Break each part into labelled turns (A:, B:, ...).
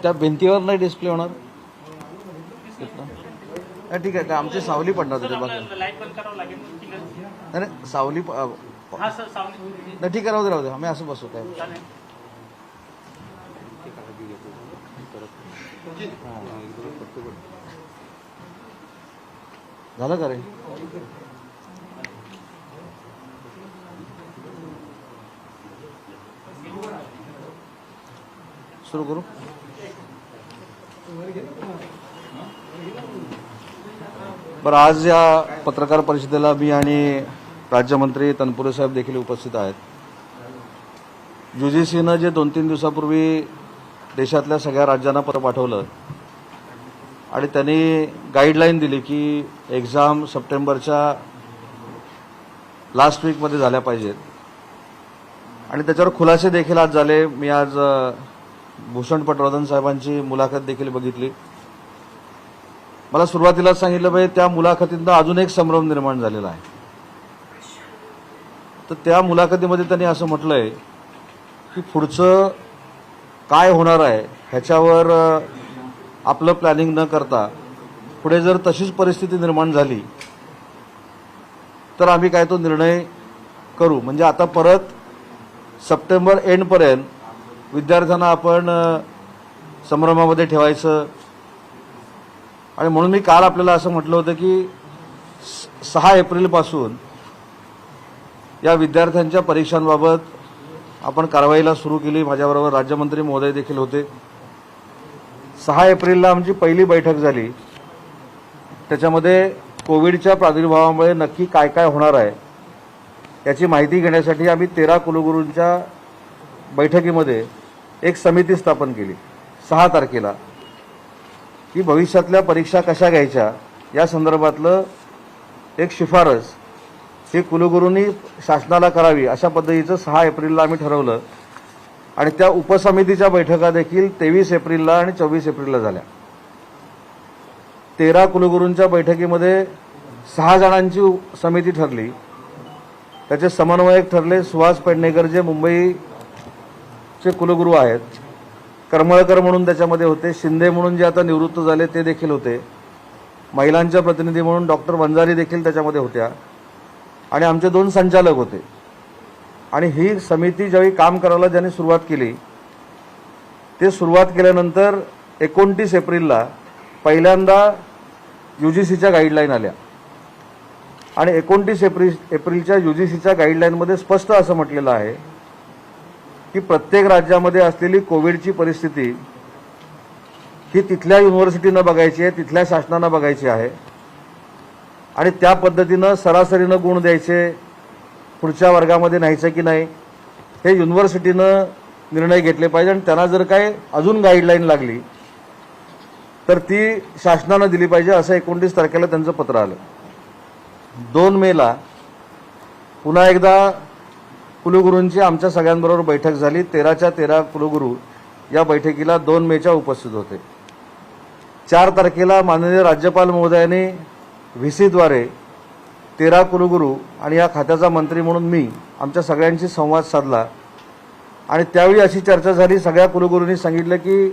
A: त्या भिंतीवर नाही डिस्प्ले होणार. ठीक आहे, आमची सावली पडणार तिथे बघा. नाही सावली नाही, ठीक आहे, राहू दे आम्ही असं बसू काय. झालं का रे? सुरू करू. बरं, आज या पत्रकार परिषदेला मी आणि राज्यमंत्री तनपुरे साहेब देखील उपस्थित आहेत. UGCनं जे 2-3 दिवसापूर्वी देशातल्या सगळ्या राज्यांना पत्र पाठवलं आणि त्यांनी गाईडलाईन दिली की एक्झाम सप्टेंबरच्या लास्ट वीकमध्ये झाल्या पाहिजेत आणि त्याच्यावर खुलासे देखील आज झाले. मी आज भूषण पटवर्धन साहेबांची मुलाखत देखील बघितली. मला सुरुवातीला सांगितलं पाहिजे त्या मुलाखतीतनं अजून एक संभ्रम निर्माण झालेला आहे. तर त्या मुलाखतीमध्ये त्यांनी असं म्हटलंय की पुढचं काय होणार आहे ह्याच्यावर आपलं प्लॅनिंग न करता पुढे जर तशीच परिस्थिती निर्माण झाली तर आम्ही काय तो निर्णय करू. म्हणजे आता परत सप्टेंबर एंडपर्यंत विद्यार्थ्यांना आपण संभ्रमामध्ये ठेवायचं. आणि म्हणून मी काल आपल्याला असं म्हटलं होतं की 6 एप्रिलपासून या विद्यार्थ्यांच्या परीक्षांबाबत आपण कारवाईला सुरू केली. माझ्याबरोबर राज्यमंत्री महोदय देखील होते. 6 एप्रिलला आमची पहिली बैठक झाली. त्याच्यामध्ये कोविडच्या प्रादुर्भावामुळे नक्की काय काय होणार आहे याची माहिती घेण्यासाठी आम्ही 13 कुलगुरूंच्या बैठकीमध्ये एक समिती स्थापन केली 6 तारखेला की भविष्यातल्या परीक्षा कशा घ्यायच्या या संदर्भातलं एक शिफारस हे कुलगुरूंनी शासनाला करावी अशा पद्धतीचं 6 एप्रिलला आम्ही ठरवलं. आणि त्या उपसमितीच्या बैठका देखील 23 एप्रिलला आणि 24 एप्रिलला झाल्या. 13 कुलगुरूंच्या बैठकीमध्ये 6 जणांची समिती ठरली. त्याचे समन्वयक ठरले सुहास पेडणेकर जे मुंबईचे कुलगुरू आहेत, करमळकर म्हणून त्याच्यामध्ये होते, शिंदे म्हणून जे आता निवृत्त झाले ते देखील होते, महिलांच्या प्रतिनिधी म्हणून डॉक्टर वंजारी देखील त्याच्यामध्ये होत्या आणि आमचे 2 संचालक होते. आणि ही समिती ज्यावेळी काम करायला ज्यांनी सुरुवात केली ते सुरुवात केल्यानंतर 29 एप्रिलला पहिल्यांदा UGCच्या गाईडलाईन आल्या आणि 29 एप्रिलच्या UGCच्या गाईडलाईनमध्ये स्पष्ट असं म्हटलेलं आहे की प्रत्येक राज्यामध्ये असलेली कोविडची परिस्थिती ही तिथल्या युनिव्हर्सिटीनं बघायची आहे, तिथल्या शासनानं बघायची आहे आणि त्या पद्धतीनं सरासरीनं गुण द्यायचे, पुढच्या वर्गामध्ये न्यायचं की नाही हे युनिव्हर्सिटीनं निर्णय घेतले पाहिजे. आणि त्यांना जर काय अजून गाईडलाईन लागली तर ती शासनानं दिली पाहिजे असं 29 तारखेला त्यांचं पत्र आलं. 2 मेला पुन्हा एकदा कुलगुरूंची आमच्या सगळ्यांबरोबर बैठक झाली. 13च्या 13 कुलगुरू या बैठकीला 2 मेच्या उपस्थित होते. 4 तारखेला माननीय राज्यपाल महोदयांनी VCद्वारे 13 कुलगुरू आणि या खात्याचा मंत्री म्हणून मी आमच्या सगळ्यांशी संवाद साधला आणि त्यावेळी अशी चर्चा झाली. सगळ्या कुलगुरूंनी सांगितलं की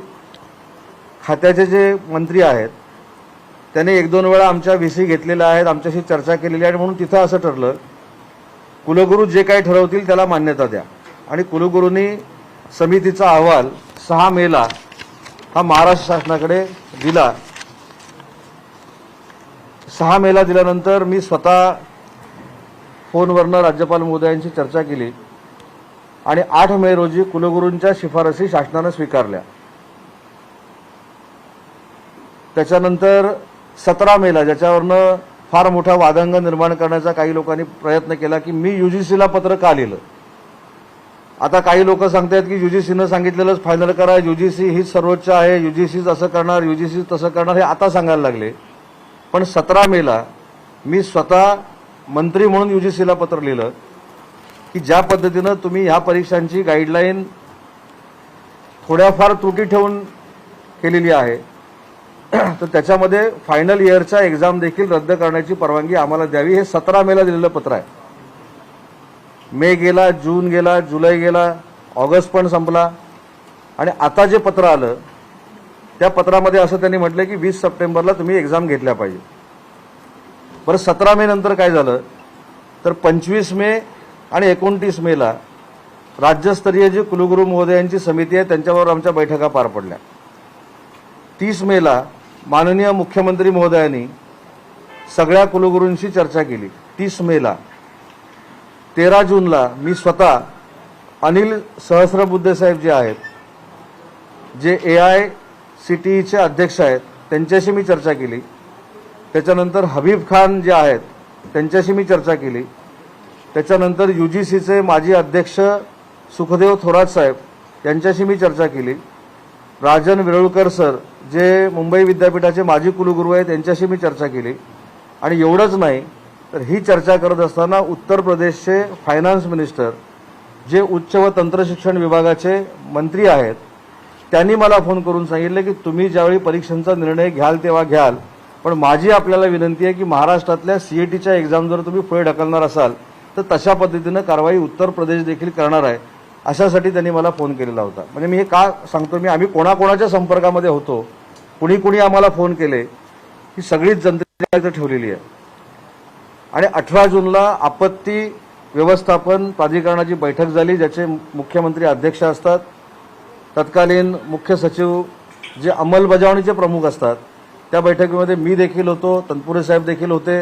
A: खात्याचे जे मंत्री आहेत त्यांनी 1-2 वेळा आमच्या VC घेतलेल्या आहेत, आमच्याशी चर्चा केलेली आहे. म्हणून तिथं असं ठरलं कुलगुरू जे काही ठरवतील त्याला मान्यता द्या. आणि कुलगुरूंनी समितीचा अहवाल 6 मेला हा महाराष्ट्र शासनाकडे दिला. 6 मेला दिल्यानंतर मी स्वतः फोनवरनं राज्यपाल महोदयांशी चर्चा केली आणि 8 मे रोजी कुलगुरूंच्या शिफारसी शासनानं स्वीकारल्या. त्याच्यानंतर 17 मेला ज्याच्यावरनं फार मोठा वादंग निर्माण करण्याचा काही लोकांनी प्रयत्न केला की मी UGCला पत्र का लिहिलं. आता काही लोक सांगतात की UGCनं सांगितलेलंच फायनल करा, UGC हीच सर्वोच्च आहे, UGCच असं करणार, UGC तसं करणार हे आता सांगायला लागले. पण 17 मेला मी स्वतः मंत्री म्हणून UGCला पत्र लिहिलं की ज्या पद्धतीनं तुम्ही ह्या परीक्षांची गाईडलाईन थोड्याफार त्रुटी ठेवून केलेली आहे. तर त्याच्यामध्ये फायनल इयरच्या एक्झाम देखील रद्द करण्याची परवानगी आम्हाला द्यावी. हे 17 मेला दिलेलं पत्र आहे. मे गेला, जून गेला, जुलै गेला, ऑगस्ट पण संपला आणि आता जे पत्र आलं त्या पत्रामध्ये असं त्यांनी म्हटलं की 20 सप्टेंबरला तुम्ही एक्झाम घेतल्या पाहिजे. बरं, 17 मे नंतर काय झालं तर 25 मे आणि 29 मेला राज्यस्तरीय जी कुलगुरू महोदयांची समिती आहे त्यांच्याबरोबर आमच्या बैठका पार पडल्या. 30 मेला माननीय मुख्यमंत्री महोदयांनी सगळ्या कुलगुरूंशी चर्चा केली. 30 मेला 13 जूनला मी स्वतः अनिल सहस्रबुद्धे साहेब जे आहेत, जे AICTEचे अध्यक्ष आहेत, त्यांच्याशी मी चर्चा केली. त्याच्यानंतर हबीब खान जे आहेत त्यांच्याशी मी चर्चा केली. त्याच्यानंतर UGCचे माजी अध्यक्ष सुखदेव थोरात साहेब यांच्याशी मी चर्चा केली. राजन विरळकर सर जे मुंबई विद्यापीठाचे माजी कुलगुरू आहेत त्यांच्याशी मी चर्चा केली. आणि एवढंच नाही तर ही चर्चा करत असताना उत्तर प्रदेशचे फायनान्स मिनिस्टर जे उच्च व तंत्रशिक्षण विभागाचे मंत्री आहेत त्यांनी मला फोन करून सांगितलं की तुम्ही ज्यावेळी परीक्षांचा निर्णय घ्याल तेव्हा घ्याल, पण माझी आपल्याला विनंती आहे की महाराष्ट्रातल्या CETच्या एक्झाम जर तुम्ही पुढे ढकलणार असाल तर तशा पद्धतीनं कारवाई उत्तर प्रदेश देखील करणार आहे. अशासाठी त्यांनी मला फोन केलेला होता. म्हणजे मी हे का सांगतो, आम्ही कोणाकोणाच्या संपर्कामध्ये होतो, कुणी कुणी आम्हाला फोन केले, ही सगळीच जनतेने ठेवलेली आहे. आणि 18 जूनला आपत्ती व्यवस्थापन प्राधिकरणाची बैठक झाली ज्याचे मुख्यमंत्री अध्यक्ष असतात. तत्कालीन मुख्य सचिव जे अंमलबजावणीचे प्रमुख असतात त्या बैठकीमध्ये मी देखील होतो, तनपुरे साहेब देखील होते,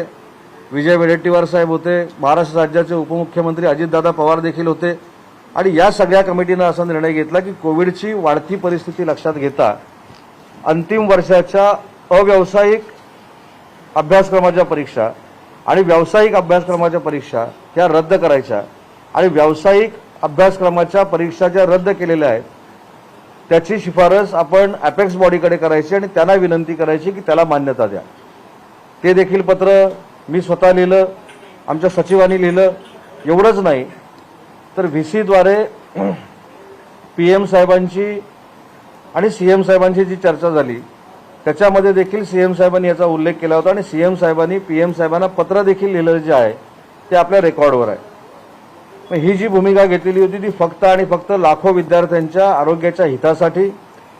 A: विजय वडेट्टीवार साहेब होते, महाराष्ट्र राज्याचे उपमुख्यमंत्री अजितदादा पवार देखील होते. आणि या सगळ्या कमिटीनं असा निर्णय घेतला की कोविडची वाढती परिस्थिती लक्षात घेता अंतिम वर्षाच्या अव्यावसायिक अभ्यासक्रमाच्या परीक्षा आणि व्यावसायिक अभ्यासक्रमाच्या परीक्षा त्या रद्द करायच्या आणि व्यावसायिक अभ्यासक्रमाच्या परीक्षा ज्या रद्द केलेल्या आहेत त्याची शिफारस आपण अपेक्स बॉडीकडे करायची आणि त्यांना विनंती करायची की त्याला मान्यता द्या. ते देखील पत्र मी स्वतः लिहिलं, आमच्या सचिवांनी लिहिलं. एवढंच नाही तर VCद्वारे PM साहेबांची आणि CM साहेबांची जी चर्चा झाली त्याच्यामध्ये देखील CM साहेबांनी याचा उल्लेख केला होता आणि CM साहेबांनी PM साहेबांना पत्र देखील लिहिलं जे आहे ते आपल्या रेकॉर्डवर आहे. ही जी भूमिका घेतलेली होती ती फक्त आणि फक्त लाखो विद्यार्थ्यांच्या आरोग्याच्या हितासाठी,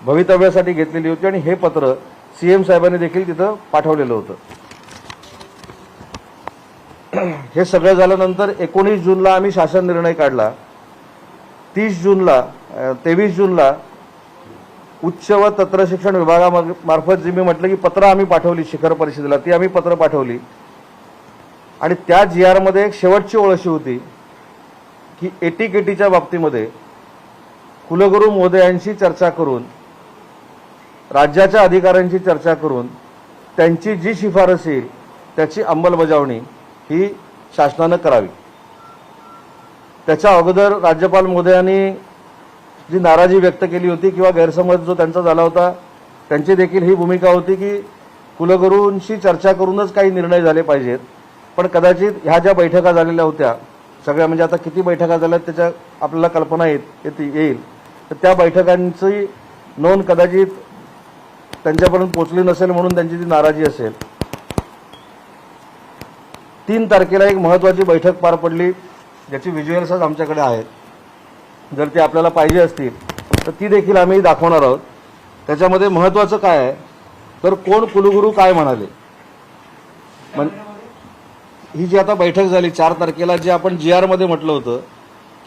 A: भवितव्यासाठी घेतलेली होती. आणि हे पत्र CM साहेबांनी देखील तिथं पाठवलेलं होतं. हे सगळं झाल्यानंतर 19 जूनला आम्ही शासन निर्णय काढला. 23 जूनला उच्च व तंत्रशिक्षण विभागामार्फत जी मी म्हटलं की पत्र आम्ही पाठवली शिखर परिषदेला, ती आम्ही पत्र पाठवली. आणि त्या GR मध्ये एक शेवटची ओळ अशी होती की ATKTच्या बाबतीमध्ये कुलगुरू महोदयांशी चर्चा करून, राज्याच्या अधिकाऱ्यांशी चर्चा करून त्यांची जी शिफारस येईल त्याची अंमलबजावणी ही शासनानं करावी. त्याच्या अगोदर राज्यपाल महोदयांनी जी नाराजी व्यक्त केली होती किंवा गैरसमज जो त्यांचा झाला होता त्यांची देखील ही भूमिका होती की कुलगुरूंशी चर्चा करूनच काही निर्णय झाले पाहिजेत. पण कदाचित ह्या ज्या बैठका झालेल्या होत्या सगळ्या, म्हणजे आता किती बैठका झाल्या त्याच्या आपल्याला कल्पना येईल, तर त्या बैठकांची नोंद कदाचित त्यांच्यापर्यंत पोहोचली नसेल म्हणून त्यांची ती नाराजी असेल. 3 तारखेला एक महत्त्वाची बैठक पार पडली ज्याची व्हिज्युअल्स आमच्याकडे आहेत. जर ते आपल्याला पाहिजे असतील तर ती देखील आम्ही दाखवणार आहोत. त्याच्यामध्ये महत्त्वाचं काय आहे तर कोण कुलगुरू काय म्हणाले. ही जी आता बैठक झाली 4 तारखेला, जे आपण GR मध्ये म्हटलं होतं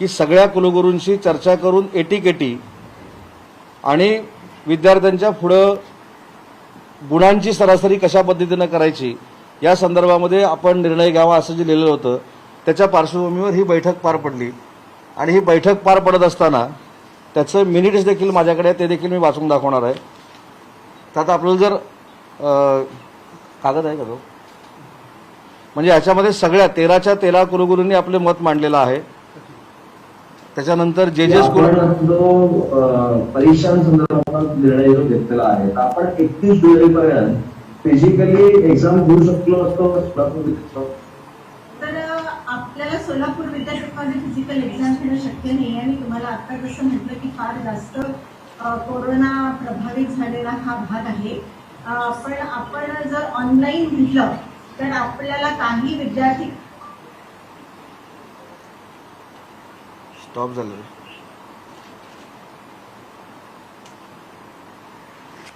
A: की सगळ्या कुलगुरूंशी चर्चा करून ATKT आणि विद्यार्थ्यांच्या पुढं गुणांची सरासरी कशा पद्धतीनं करायची या संदर्भामध्ये आपण निर्णय घ्यावा असं जे लिहिलं होतं त्याच्या पार्श्वभूमीवर ही बैठक पार पडली. आणि ही बैठक पार पडत असताना त्याचं मिनिट्स देखील माझ्याकडे आहे, ते देखील मी वाचून दाखवणार आहे. तर आता आपल्याला जर कागद आहे का तो, म्हणजे याच्यामध्ये सगळ्या 13च्या 13 कुलगुरूंनी आपले मत मांडलेलं आहे. त्याच्यानंतर जे स्कूल
B: परीक्षांसंदर्भात निर्णय जो घेतलेला आहे आपण 31 जुलैपर्यंत फिजिकली एक्झाम घेऊ शकलो असतो.
C: तर आपल्याला सोलापूर विद्यापीठामध्ये फिजिकल एक्झाम घेणं शक्य नाही आणि तुम्हाला आता जसं म्हटलं की फार जास्त कोरोना प्रभावित झालेला हा भाग आहे. पण आपण जर ऑनलाईन म्हटलं तर आपल्याला काही विद्यार्थी
A: स्टॉप झालं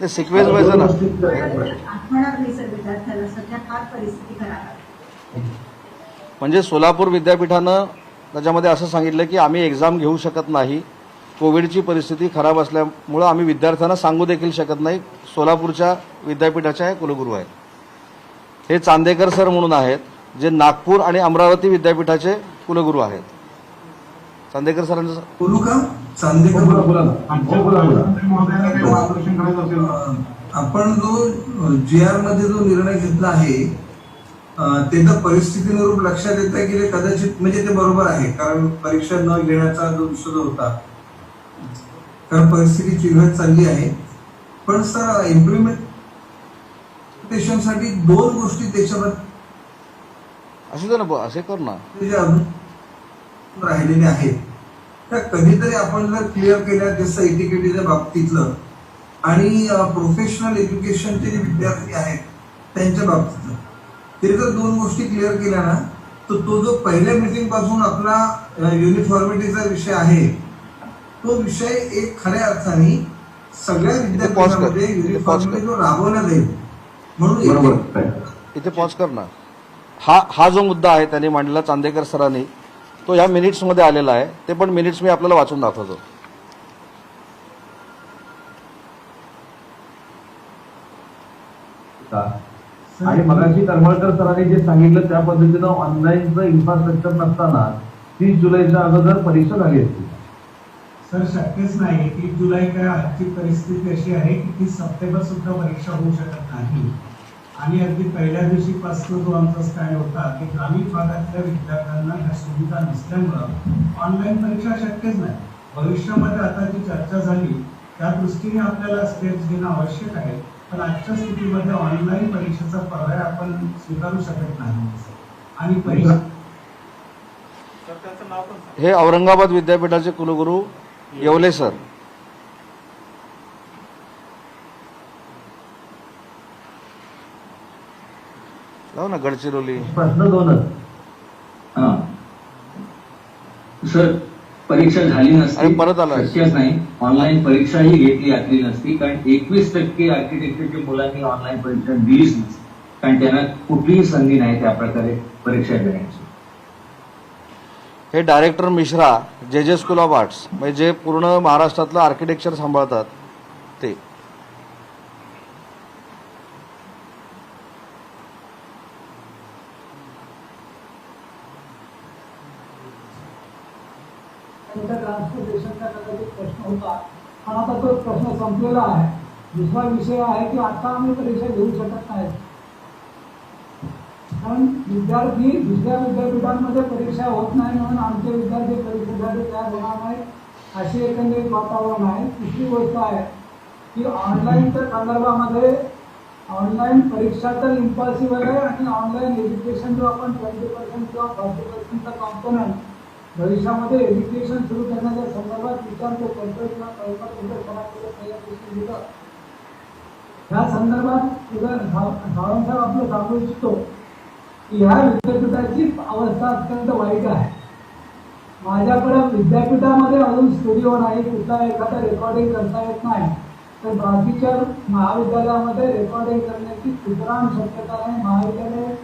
A: ते सिक्वेन्स वाईज ना.
C: आठवणार नाही सर विद्यार्थ्याला सध्या फार परिस्थिती खराब आहे.
A: म्हणजे सोलापूर विद्यापीठानं त्याच्यामध्ये असं सांगितलं की आम्ही एक्झाम घेऊ शकत नाही, कोविडची परिस्थिती खराब असल्यामुळं आम्ही विद्यार्थ्यांना सांगू देखील शकत नाही. सोलापूरच्या विद्यापीठाच्या कुलगुरू आहेत हे चांदेकर सर म्हणून आहेत, जे नागपूर आणि अमरावती विद्यापीठाचे कुलगुरू आहेत. चांदेकर सरांचं
D: बोलू का? चांदेकर आपण जो GR मध्ये जो निर्णय घेतला आहे ते तर परिस्थितीनुरूप लक्षात येत आहे की ते कदाचित म्हणजे ते बरोबर आहे, कारण परीक्षा न घेण्याचा जो विषय होता, कारण परिस्थिती चिघळत चालली आहे. पण सर इम्प्लिमेंटेशन साठी दोन गोष्टी त्याच्यामध्ये
A: असू दे ना, असे कर ना,
D: जे अजून राहिलेले आहेत त्या कधीतरी आपण जर क्लिअर केल्या, जसं एटीकेटीच्या बाबतीतलं आणि प्रोफेशनल एज्युकेशनचे जे विद्यार्थी आहेत त्यांच्या बाबतीतलं, तरी जर दोन गोष्टी क्लिअर केल्या ना, तर तो जो पहिल्या मीटिंग पासून आपला युनिफॉर्मिटीचा विषय आहे तो विषय एक खऱ्या अर्थाने सगळ्या विद्यार्थ्यांमध्ये युनिफॉर्मिटी जो राबवण्यात येईल म्हणून
A: इथे पॉज कर ना. हा जो मुद्दा आहे त्यांनी मांडलेला चांदेकर सरांनी, तो ह्या मिनिट्समध्ये आलेला आहे. ते पण मिनिट्स मी आपल्याला वाचून दाखवतो.
B: आणि मगाशी करमळकर सरांनी जे सांगितलं त्या पद्धतीनं ऑनलाईनचं इन्फ्रास्ट्रक्चर नसताना 30 जुलैच्या अगोदर परीक्षा झाली असती.
E: सर शक्यच नाही. 30 जुलै काय आजची परिस्थिती अशी आहे की 30 सप्टेंबर सुद्धा परीक्षा होऊ शकत नाही. आणि अगदी पहिल्या दिवशीपासून जो आमचा स्टँड होता की ग्रामीण भागातल्या विद्यार्थ्यांना ह्या सुविधा नसल्यामुळं ऑनलाईन परीक्षा शक्यच नाही. भविष्यामध्ये आता जी चर्चा झाली त्या दृष्टीने आपल्याला स्टेप्स घेणं आवश्यक आहे, पण आजच्या स्थितीमध्ये ऑनलाईन परीक्षेचा पर्याय आपण स्वीकारू शकत नाही. आणि परीक्षा
A: हे औरंगाबाद विद्यापीठाचे कुलगुरू येवले सर. जाऊ ना गडचिरोली.
B: प्रश्न दोनच.
F: सर परीक्षा झाली
A: आणि
F: नसती,
A: परत आला.
F: शक्यच नाही. ऑनलाईन परीक्षाही घेतली यातली नसती, कारण 21% आर्किटेक्चरच्या मुलांनी ऑनलाईन परीक्षा दिलीच नसती, कारण त्यांना कुठलीही संधी नाही त्या प्रकारे परीक्षा देण्याची.
A: हे डायरेक्टर मिश्रा, जे स्कूल ऑफ आर्ट्स, म्हणजे जे पूर्ण महाराष्ट्रातलं आर्किटेक्चर सांभाळतात ते.
G: ट्रान्सपोर्टेशनचा कदाचित प्रश्न होता, पण आता तो प्रश्न संपलेला आहे. दुसरा विषय आहे की आता आम्ही परीक्षा घेऊ शकत नाही, कारण विद्यार्थी दुसऱ्या विद्यापीठांमध्ये परीक्षा होत नाही म्हणून आमचे विद्यार्थी परीक्षेसाठी तयार होणार नाही असे एकंदरीत वातावरण आहे. दुसरी गोष्ट आहे की ऑनलाईनच्या संदर्भामध्ये ऑनलाईन परीक्षा तर इम्पॉसिबल आहे आणि ऑनलाईन एज्युकेशन जो आपण 20% किंवा 40%चा कॉम्पोनंट भविष्यामध्ये एज्युकेशन सुरू करण्याच्या संदर्भात विचार तो करतोय किंवा ह्या संदर्भात सावंतसाहेब आपलं सांगू इच्छितो की ह्या विद्यापीठाची अवस्था अत्यंत वाईट आहे. माझ्याकडं विद्यापीठामध्ये अजून स्टुडिओ नाही, कुठला एखादा रेकॉर्डिंग करता येत नाही, तर बाकीच्या महाविद्यालयामध्ये रेकॉर्डिंग करण्याची सुतराम शक्यता नाही. महाविद्यालय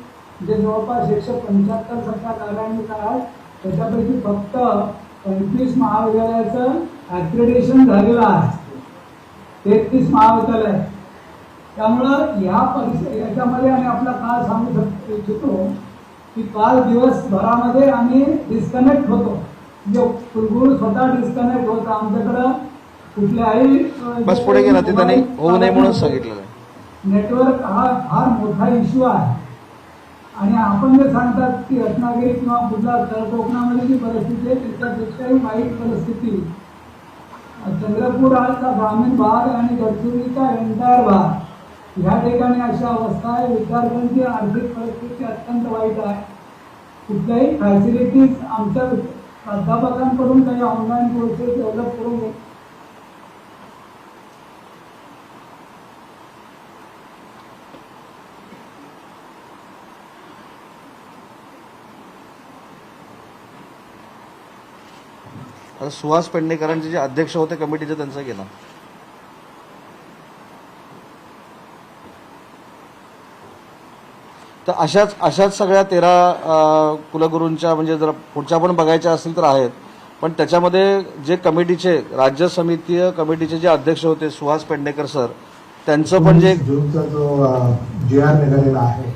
G: जे जवळपास 175 संख्या कार्यान्वित आहेत, त्याच्यापैकी फक्त 25 महाविद्यालयाचं ॲक्रेडिटेशन झालेलं आहे, 33 महाविद्यालय. त्यामुळं याच्यामध्ये आम्ही आपला काळ सांगू इच्छितो की काल दिवसभरामध्ये आम्ही डिस्कनेक्ट होतो, म्हणजे कुलगुरू स्वतः डिस्कनेक्ट होतो. आमच्याकडं कुठल्याही
A: बस पुढे गेला ते त्यांनी होऊ नये म्हणून सांगितलेलं आहे.
G: नेटवर्क हा फार मोठा इश्यू आहे. आणि आपण जे सांगतात की रत्नागिरी किंवा बुधला तळकोकणामध्ये जी परिस्थिती आहे त्याच्यापेक्षाही वाईट परिस्थिती चंद्रपूर हा ग्रामीण भाग आणि गडचिरोलीचा एंटायर भाग ह्या ठिकाणी अशा अवस्था आहे. विद्यार्थ्यांची आर्थिक परिस्थिती अत्यंत वाईट आहे. कुठल्याही फॅसिलिटीज आमच्या प्राध्यापकांकडून काही ऑनलाईन कोर्सेस डेव्हलप करून
A: आता सुहास पेडणेकरांचे जे अध्यक्ष होते कमिटीचे त्यांचं गेलं. तर अशाच सगळ्या 13 कुलगुरूंच्या म्हणजे जर पुढच्या पण बघायच्या असतील तर आहेत. पण त्याच्यामध्ये जे कमिटीचे राज्य समितीय कमिटीचे जे अध्यक्ष होते सुहास पेडणेकर सर, त्यांचं पण जे
H: जूनचा जो GR निघालेला आहे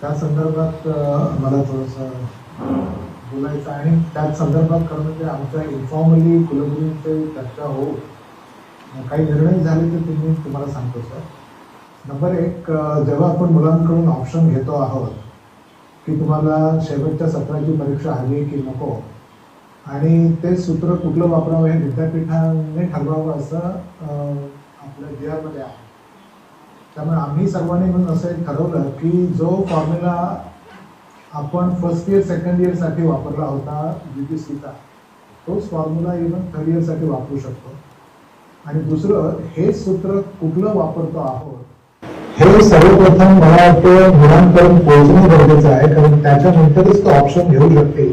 H: त्या संदर्भात मला थोडंसं बोलायचं आहे. आणि त्याच संदर्भात खरं म्हणजे आमच्या इन्फॉर्मली कुलगुरूंची चर्चा होऊन काही निर्णय झाले ते तुम्हाला सांगतो सर. नंबर 1, जेव्हा आपण मुलांकडून ऑप्शन घेतो आहोत की तुम्हाला शेवटच्या सत्राची परीक्षा हवी की नको, आणि ते सूत्र कुठलं वापरावं हे विद्यापीठाने ठरवावं असं आपल्या GR मध्ये आहे. त्यामुळे आम्ही सर्वांनी म्हणून असं एक ठरवलं की जो फॉर्म्युला आपण फर्स्ट इयर सेकंड इयरसाठी वापरला होता UGCचा, तोच फॉर्म्युला इव्हन थर्ड इयरसाठी वापरू शकतो. आणि दुसरं, हे सूत्र कुठलं वापरतो आहोत हे सर्वप्रथम मला वाटतं मुलांपर्यंत पोहोचणं गरजेचं आहे, कारण त्याच्यानंतरच तो ऑप्शन घेऊ शकते.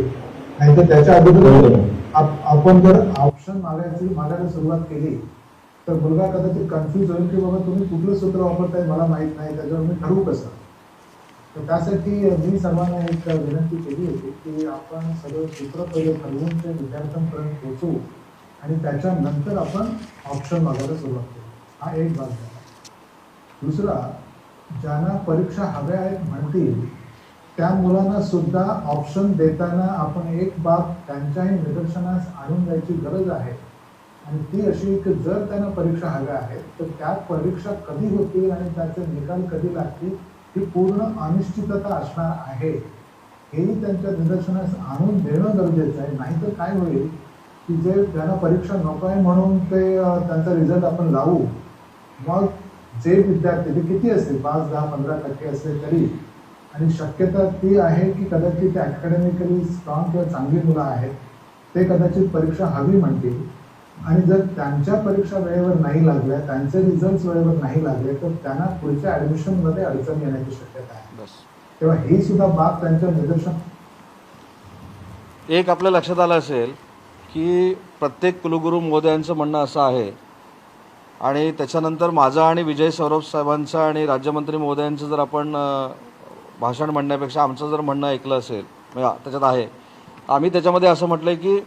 H: नाहीतर त्याच्या अगोदर आपण जर ऑप्शन मागायला सुरुवात केली तर मुलगा कदाचित कन्फ्यूज होईल की बाबा तुम्ही कुठलं सूत्र वापरताय मला माहीत नाही, त्याच्यावर मी ठरवू कसं. तर त्यासाठी मी सर्वांना एक विनंती केली होती की आपण सगळं सूत्र पहिले ठरवून ते विद्यार्थ्यांपर्यंत पोहोचू आणि त्याच्यानंतर आपण ऑप्शन मागायला सुरुवात करू. हा एक भाग झाला. दुसरा, ज्यांना परीक्षा हव्या आहेत म्हणतील त्या मुलांना सुद्धा ऑप्शन देताना आपण एक बाब त्यांच्याही निदर्शनास आणून द्यायची गरज आहे. आणि ती अशी की जर त्यांना परीक्षा हव्या आहेत तर त्या परीक्षा कधी होतील आणि त्याचे निकाल कधी लागतील ही पूर्ण अनिश्चितता असणार आहे, हेही त्यांच्या निदर्शनास आणून देणं गरजेचं आहे. नाहीतर काय होईल की जे ज्यांना परीक्षा नको आहे म्हणून ते त्यांचा रिझल्ट आपण लावू, मग जे विद्यार्थी ते किती असेल 5, 10, 15% असले तरी, आणि शक्यता ती आहे की कदाचित ते अकॅडमिकली स्ट्रॉंग किंवा चांगली मुलं आहेत ते कदाचित परीक्षा हवी म्हणतील. आणि जर त्यांच्या परीक्षा वेळेवर नाही लागल्या, त्यांचे रिझल्ट वेळेवर नाही लागले तर त्यांना पुढच्या ॲडमिशनमध्ये अडचण येण्याची शक्यता आहे. तेव्हा ही सुद्धा बाब त्यांच्या निदर्शन.
A: एक आपल्या लक्षात आलं असेल की प्रत्येक कुलगुरू महोदयांचं म्हणणं असं आहे, आणि त्याच्यानंतर माझं आणि विजय सौरभ साहेबांचं आणि राज्यमंत्री महोदयांचं जर आपण भाषण म्हणण्यापेक्षा आमचं जर म्हणणं ऐकलं असेल म्हणजे त्याच्यात आहे, आम्ही त्याच्यामध्ये असं म्हटलं आहे की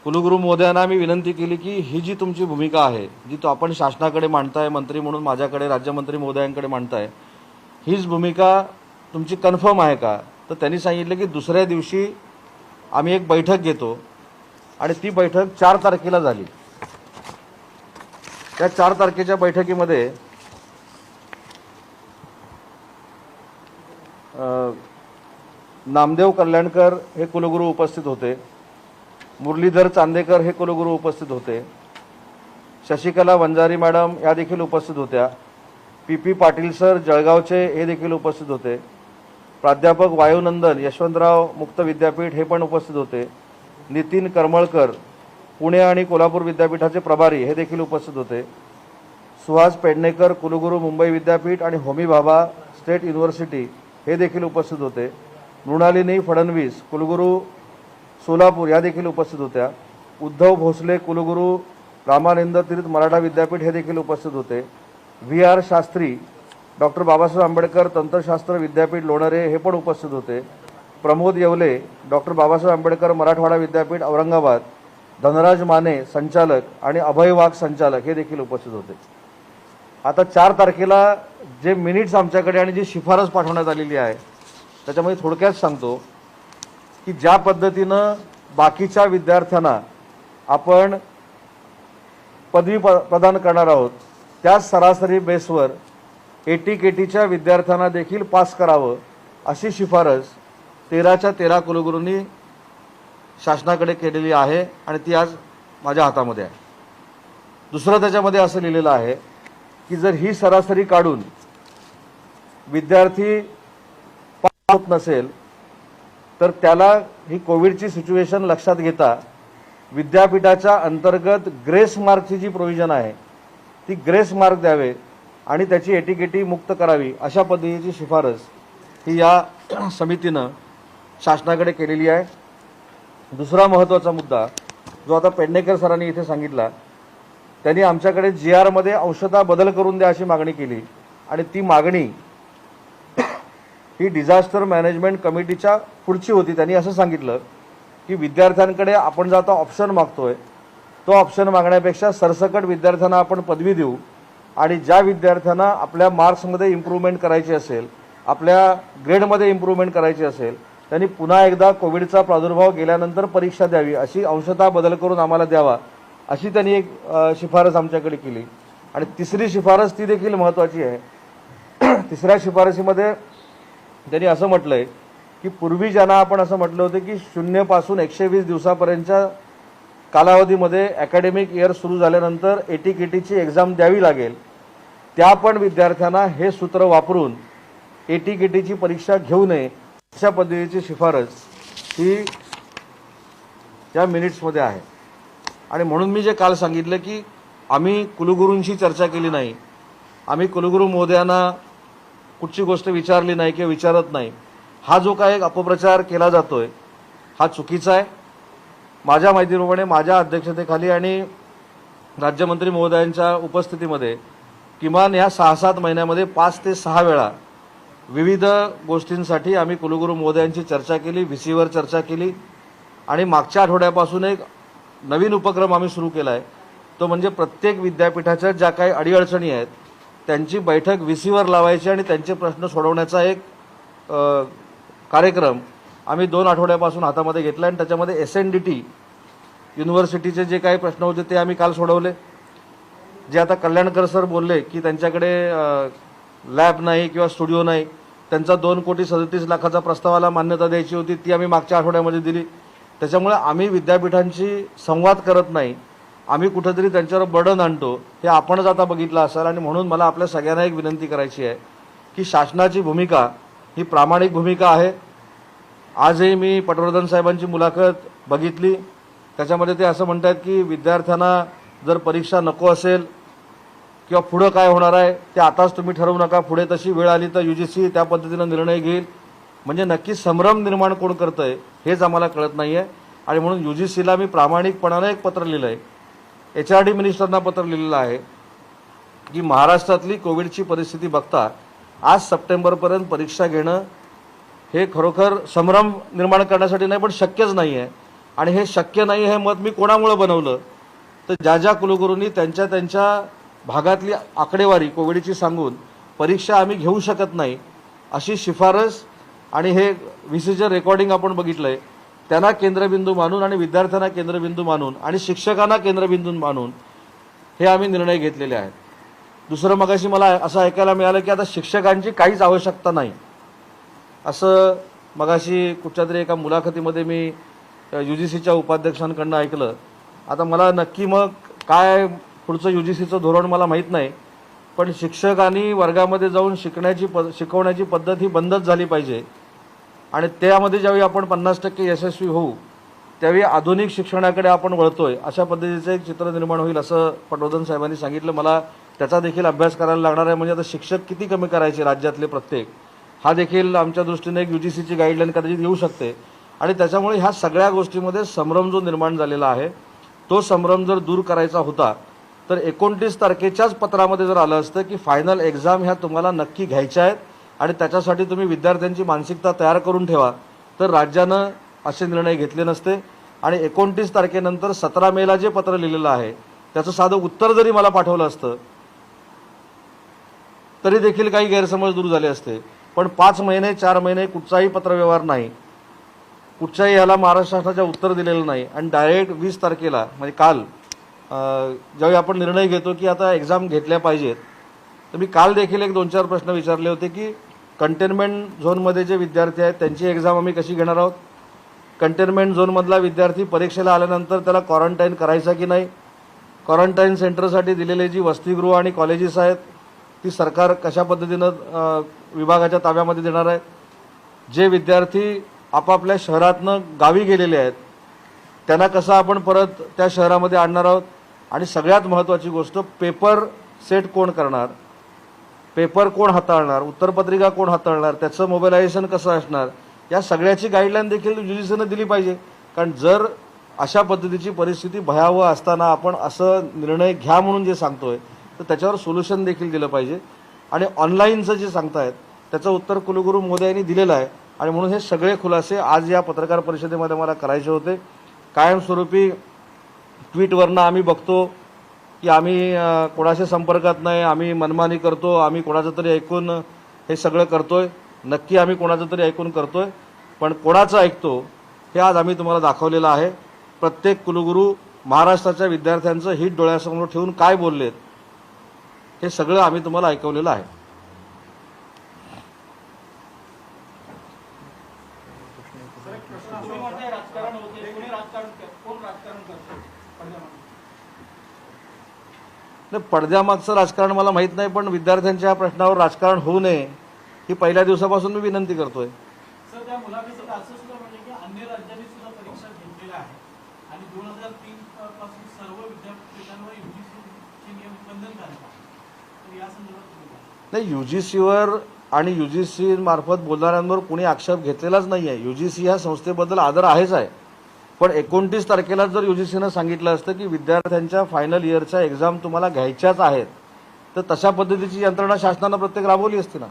A: कुलगुरू महोदयांना आम्ही विनंती केली की ही जी तुमची भूमिका आहे, जी तो आपण शासनाकडे मांडताय, मंत्री म्हणून माझ्याकडे राज्यमंत्री महोदयांकडे मांडताय, हीच भूमिका तुमची कन्फर्म आहे का? तर त्यांनी सांगितलं की दुसऱ्या दिवशी आम्ही एक बैठक घेतो, आणि ती बैठक 4 तारखेला झाली. त्या 4 तारखेच्या बैठकीमध्ये नामदेव कल्याणकर हे कुलगुरू उपस्थित होते, मुरलीधर चांदेकर हे कुलगुरू उपस्थित होते, शशिकला वंजारी मॅडम या देखील उपस्थित होत्या, PP पाटील सर जळगावचे हे देखील उपस्थित होते, प्राध्यापक वायुनंदन यशवंतराव मुक्त विद्यापीठ हे पण उपस्थित होते, नितीन करमळकर पुणे आणि कोल्हापूर विद्यापीठाचे प्रभारी हे देखील उपस्थित होते, सुहास पेडणेकर कुलगुरू मुंबई विद्यापीठ आणि होमी भाभा स्टेट युनिव्हर्सिटी हे देखील उपस्थित होते, मृणालिनी फडणवीस कुलगुरू सोलापूर या देखील उपस्थित होत्या, उद्धव भोसले कुलगुरू रामानंद तीर्थ मराठा विद्यापीठ हे देखील उपस्थित होते, VR शास्त्री डॉक्टर बाबासाहेब आंबेडकर तंत्रशास्त्र विद्यापीठ लोणरे हे पण उपस्थित होते, प्रमोद येवले डॉक्टर बाबासाहेब आंबेडकर मराठवाडा विद्यापीठ औरंगाबाद, धनराज माने संचालक आणि अभय वाघ संचालक हे देखील उपस्थित होते. आता 4 तारखेला जे मिनिट्स आमच्याकडे आणि जी शिफारस पाठवण्यात आलेली आहे त्याच्यामध्ये थोडक्यात सांगतो की ज्या पद्धतीनं बाकीच्या विद्यार्थ्यांना आपण पदवी प्रदान करणार आहोत त्याच सरासरी बेसवर AT-KTच्या विद्यार्थ्यांना देखील पास करावं अशी शिफारस 13च्या 13 कुलगुरूंनी शासनाकडे केलेली आहे, आणि ती आज माझ्या हातामध्ये आहे. दुसरं त्याच्यामध्ये असं लिहिलेलं आहे की जर ही सरासरी काढून विद्यार्थी पास होत नसेल तर त्याला ही कोविडची सिच्युएशन लक्षात घेता विद्यापीठाच्या अंतर्गत ग्रेस मार्कची जी प्रोव्हिजन आहे ती ग्रेस मार्क द्यावे आणि त्याची AT-KT मुक्त करावी अशा पद्धतीची शिफारस ही या समितीनं शासनाकडे केलेली आहे. दुसरा महत्त्वाचा मुद्दा जो आता पेडणेकर सरांनी इथे सांगितला, त्यांनी आमच्याकडे GR मध्ये अंशतः बदल करून द्या अशी मागणी केली आणि ती मागणी ही डिझास्टर मॅनेजमेंट कमिटीच्या पुढची होती. त्यांनी असं सांगितलं की विद्यार्थ्यांकडे आपण जो आता ऑप्शन मागतोय तो ऑप्शन मागण्यापेक्षा सरसकट विद्यार्थ्यांना आपण पदवी देऊ आणि ज्या विद्यार्थ्यांना आपल्या मार्क्समध्ये इम्प्रूव्हमेंट करायची असेल, आपल्या ग्रेडमध्ये इम्प्रूव्हमेंट करायची असेल, त्यांनी पुन्हा एकदा कोविडचा प्रादुर्भाव गेल्यानंतर परीक्षा द्यावी, अशी अंशतः बदल करून आम्हाला द्यावा, अशी त्यांनी एक शिफारस आमच्याकडे केली. आणि तिसरी शिफारस ती देखील महत्त्वाची आहे. तिसऱ्या शिफारसीमध्ये त्यांनी असं म्हटलंय की पूर्वी ज्यांना आपण असं म्हटलं होतं की 0 पासून 120 दिवसापर्यंतच्या कालावधीमध्ये अकॅडमिक इयर सुरू झाल्यानंतर ATKTची एक्झाम द्यावी लागेल, त्या पण विद्यार्थ्यांना हे सूत्र वापरून ATKTची परीक्षा घेऊ नये अशा पद्धतीची शिफारस ही त्या मिनिट्समध्ये आहे. आणि म्हणून मी जे काल सांगितलं की आम्ही कुलगुरूंशी चर्चा केली नाही, आम्ही कुलगुरू महोदयांना कुठची गोष्ट विचारली नाही किंवा विचारत नाही, हा जो काय एक अपप्रचार केला जातोय हा चुकीचा आहे. माझ्या माहितीप्रमाणे माझ्या अध्यक्षतेखाली आणि राज्यमंत्री महोदयांच्या उपस्थितीमध्ये किमान या 6-7 महिन्यामध्ये 5 ते 6 वेळा विविध गोष्टींसाठी आम्ही कुलगुरू महोदयांची चर्चा केली, VCवर चर्चा केली. आणि मागच्या आठवड्यापासून एक नवीन उपक्रम आम्ही सुरू केला आहे, तो म्हणजे प्रत्येक विद्यापीठाच्या ज्या काही अडीअडचणी आहेत त्यांची बैठक VCवर लावायची आणि त्यांचे प्रश्न सोडवण्याचा एक कार्यक्रम आम्ही 2 आठवड्यापासून हातामध्ये घेतला. आणि त्याच्यामध्ये SNDT युनिव्हर्सिटीचे जे काही प्रश्न होते ते आम्ही काल सोडवले. जे आता कल्याणकर सर बोलले की त्यांच्याकडे लॅब नाही किंवा स्टुडिओ नाही, त्यांचा 2,37,00,000चा प्रस्तावाला मान्यता द्यायची होती, ती आम्ही मागच्या आठवड्यामध्ये दिली. त्याच्यामुळे आम्ही विद्यापीठांशी संवाद करत नाही, आम्ही कुठेतरी त्यांच्यावर बर्डन आणतो, हे आपणच आता बघितलं असाल. आणि म्हणून मला आपल्या सगळ्यांना एक विनंती करायची आहे की शासनाची भूमिका ही प्रामाणिक भूमिका आहे. आजही मी पटवर्धन साहेबांची मुलाखत बघितली, त्याच्यामध्ये ते असं म्हणतात की विद्यार्थ्यांना जर परीक्षा नको असेल किंवा पुढं काय होणार आहे ते आताच तुम्ही ठरवू नका, पुढे तशी वेळ आली तर UGC त्या पद्धतीनं निर्णय घेईल. म्हणजे नक्की संभ्रम निर्माण कोण करतंय हेच आम्हाला कळत नाही आहे. आणि म्हणून UGCला मी प्रामाणिकपणानं एक पत्र लिहिलं आहे, HRD मिनिस्टरना पत्र लिहिलेलं आहे की महाराष्ट्रातली कोविडची परिस्थिती बघता आज सप्टेंबरपर्यंत परीक्षा घेणं हे खरोखर संभ्रम निर्माण करण्यासाठी नाही पण शक्यच नाही आहे. आणि हे शक्य नाही हे मत मी कोणामुळे बनवलं तर ज्या कुलगुरूंनी त्यांच्या भागातली आकडेवारी कोविडची सांगून परीक्षा आम्ही घेऊ शकत नाही अशी शिफारस आणि हे VCचं रेकॉर्डिंग आपण बघितलंय, त्यांना केंद्रबिंदू मानून आणि विद्यार्थ्यांना केंद्रबिंदू मानून आणि शिक्षकांना केंद्रबिंदू मानून हे आम्ही निर्णय घेतलेले आहेत. दुसरं मगाशी मला असं ऐकायला मिळालं की आता शिक्षकांची काहीच आवश्यकता नाही, असं मगाशी कुठच्या तरी एका मुलाखतीमध्ये मी UGCच्या उपाध्यक्षांकडनं ऐकलं. आता मला नक्की मग काय पुढचं UGCचं धोरण मला माहीत नाही, पण शिक्षकांनी वर्गामध्ये जाऊन शिकवण्याची पद्धत ही बंदच झाली पाहिजे. आणि त्यामध्ये ज्यावेळी आपण 50% यशस्वी होऊ त्यावेळी आधुनिक शिक्षणाकडे आपण वळतोय अशा पद्धतीचं एक चित्र निर्माण होईल असं पटवर्धन साहेबांनी सांगितलं. मला त्याचा देखील अभ्यास करायला लागणार आहे. म्हणजे आता शिक्षक किती कमी करायचे राज्यातले प्रत्येक, हा देखील आमच्या दृष्टीने एक UGCची गाईडलाईन कदाचित येऊ शकते. आणि त्याच्यामुळे ह्या सगळ्या गोष्टीमध्ये संभ्रम जो निर्माण झालेला आहे तो संभ्रम जर दूर करायचा होता तर 29 तारखेच्याच पत्रामध्ये जर आलं असतं की फायनल एक्झाम ह्या तुम्हाला नक्की घ्यायच्या आहेत आणि त्याच्यासाठी तुम्ही विद्यार्थ्यांची मानसिकता तयार करून ठेवा, तर राज्यानं असे निर्णय घेतले नसते. आणि 29 तारखेनंतर 17 मेला जे पत्र लिहिलेलं आहे त्याचं साधं उत्तर जरी मला पाठवलं असतं तरी देखील काही गैरसमज दूर झाले असते. पण 5 महिने 4 महिने कुठचाही पत्रव्यवहार नाही, कुठच्याही याला महाराष्ट्र शासनाच्या उत्तर दिलेलं नाही आणि डायरेक्ट 20 तारखेला म्हणजे काल ज्यावेळी आपण निर्णय घेतो की आता एक्झाम घेतल्या पाहिजेत, तर मी काल देखील एक 2-4 प्रश्न विचारले होते की कंटेनमेंट झोनमध्ये जे विद्यार्थी आहेत त्यांची एक्झाम आम्ही कशी घेणार आहोत, कंटेनमेंट झोनमधला विद्यार्थी परीक्षेला आल्यानंतर त्याला क्वारंटाईन करायचा की नाही, क्वारंटाईन सेंटरसाठी दिलेली जी वसतिगृह आणि कॉलेजेस आहेत ती सरकार कशा पद्धतीनं विभागाच्या ताब्यामध्ये देणार आहे, जे विद्यार्थी आपापल्या शहरातनं गावी गेलेले आहेत त्यांना कसं आपण परत त्या शहरामध्ये आणणार आहोत. आणि सगळ्यात महत्त्वाची गोष्ट पेपर सेट कोण करणार, पेपर कोण हाताळणार, उत्तरपत्रिका कोण हाताळणार, त्याचं मोबिलायझेशन कसं असणार, या सगळ्याची गाईडलाईन देखील UGCनं दिली पाहिजे. कारण जर अशा पद्धतीची परिस्थिती भयावह असताना आपण असं निर्णय घ्या म्हणून जे सांगतोय तर त्याच्यावर सोल्युशन देखील दिलं पाहिजे. आणि ऑनलाईनचं जे सांगतायत त्याचं उत्तर कुलगुरू महोदयांनी दिलेलं आहे आणि म्हणून हे सगळे खुलासे आज या पत्रकार परिषदेमध्ये मला करायचे होते. कायमस्वरूपी ट्विटवरनं आम्ही बघतो की आम्ही कोणाशी संपर्कात नाही, आम्ही मनमानी करतो, आम्ही कोणाचं तरी ऐकून हे सगळं करतोय. नक्की आम्ही कोणाचं तरी ऐकून करतोय, पण कोणाचं ऐकतो हे आज आम्ही तुम्हाला दाखवलेलं आहे. प्रत्येक कुलगुरू महाराष्ट्राच्या विद्यार्थ्यांचं हित डोळ्यासमोर ठेवून काय बोललेत हे सगळं आम्ही तुम्हाला ऐकवलेलं आहे. पडद्यामागचं राजकारण मला माहित नाही, पण विद्यार्थ्यांच्या प्रश्नावर राजकारण होऊ नये ही पहिल्या दिवसापासून मी विनंती करतोय.
I: सर, त्या मुलाखतीत असं सुद्धा म्हणजे की अन्य राज्यांनी सुद्धा परीक्षा घेतलेल्या आहे आणि 2003 पासून सर्व विद्यापीठांवर युजीसीचे नियम बंधनकारक आहे. तर या संदर्भात तुम्ही काय?
A: नाही, युजीसीवर आणि युजीसी मार्फत बोलणाऱ्यांवर कोणी आक्षेप घेतलेलाच नाही आहे. युजीसी ह्या संस्थेबद्दल आदर आहेच आहे, पण 29 तारखेला जर युजीसीनं सांगितलं असतं की विद्यार्थ्यांच्या फायनल इयरच्या एक्झाम तुम्हाला घ्यायच्याच आहेत तर तशा पद्धतीची यंत्रणा शासनानं प्रत्येक राबवली असती ना.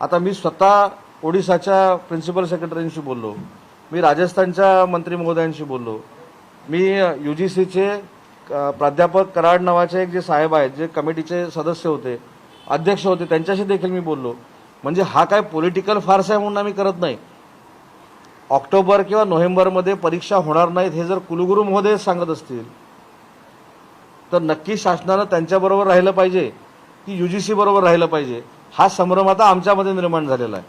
A: आता मी स्वतः ओडिशाच्या प्रिन्सिपल सेक्रेटरींशी बोललो, मी राजस्थानच्या मंत्री महोदयांशी बोललो, मी युजीसीचे प्राध्यापक कराड नावाचे एक जे साहेब आहेत जे कमिटीचे सदस्य होते, अध्यक्ष होते, त्यांच्याशी देखील मी बोललो. म्हणजे हा काय पॉलिटिकल फार्स आहे म्हणून आम्ही करत नाही. ऑक्टोबर किंवा नोव्हेंबरमध्ये परीक्षा होणार नाहीत हे जर कुलगुरू महोदय सांगत असतील तर नक्की शासनानं त्यांच्याबरोबर राहिलं पाहिजे की युजीसी बरोबर राहिलं पाहिजे हा संभ्रम आता आमच्यामध्ये निर्माण झालेला आहे.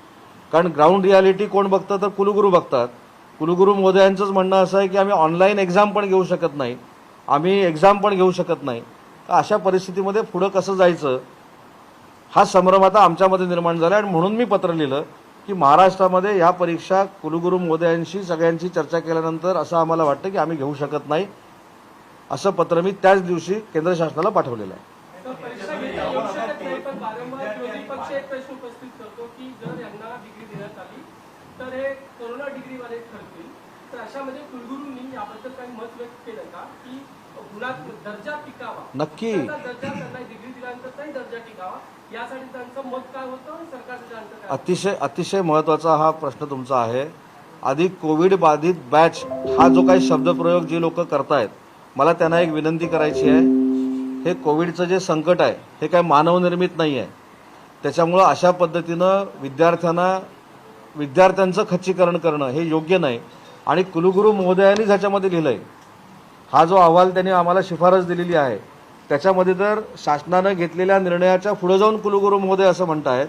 A: कारण ग्राउंड रियालिटी कोण बघतं तर कुलगुरू बघतात. कुलगुरू महोदयांचंच म्हणणं असं आहे की आम्ही ऑनलाईन एक्झाम पण घेऊ शकत नाही, आम्ही एक्झाम पण घेऊ शकत नाही. अशा परिस्थितीमध्ये पुढं कसं जायचं हा संभ्रम आता आमच्यामध्ये निर्माण झाला आणि म्हणून मी पत्र लिहिलं की महाराष्ट्रामध्ये ह्या परीक्षा कुलगुरू महोदयांशी सगळ्यांची चर्चा केल्यानंतर असं आम्हाला वाटतं की आम्ही घेऊ शकत नाही. असं पत्र मी त्याच दिवशी केंद्र शासनाला पाठवलेलं आहे.
I: परीक्षा घेता येऊ शकत नाही, पण वारंवार विरोधी पक्ष एक प्रश्न उपस्थित करतो की जर यांना डिग्री देण्यात आली तर हे कोरोना डिग्रीवाले ठरतील. तर अशामध्ये कुलगुरूंनी याबद्दल काही मत व्यक्त केलं का की गुणात दर्जा टिकावा?
A: नक्की.
I: दर्जा त्यांना डिग्री दिल्यानंतर नाही दर्जा टिकावा यासाठी त्यांचं मत काय होतं आणि सरकारचं त्यांचं काय?
A: अतिशय महत्त्वाचा हा प्रश्न तुमचा आहे. आधी कोविड बाधित बॅच हा जो काही शब्दप्रयोग जे लोक करतायत मला त्यांना एक विनंती करायची आहे. हे कोविडचं जे संकट आहे हे काय मानवनिर्मित नाही आहे. त्याच्यामुळं अशा पद्धतीनं विद्यार्थ्यांचं खच्चीकरण करणं हे योग्य नाही. आणि कुलगुरू महोदयांनी ज्याच्यामध्ये लिहिलं आहे हा जो अहवाल त्यांनी आम्हाला शिफारस दिलेली आहे त्याच्यामध्ये तर शासनानं घेतलेल्या निर्णयाच्या पुढे जाऊन कुलगुरू महोदय असं म्हणतायत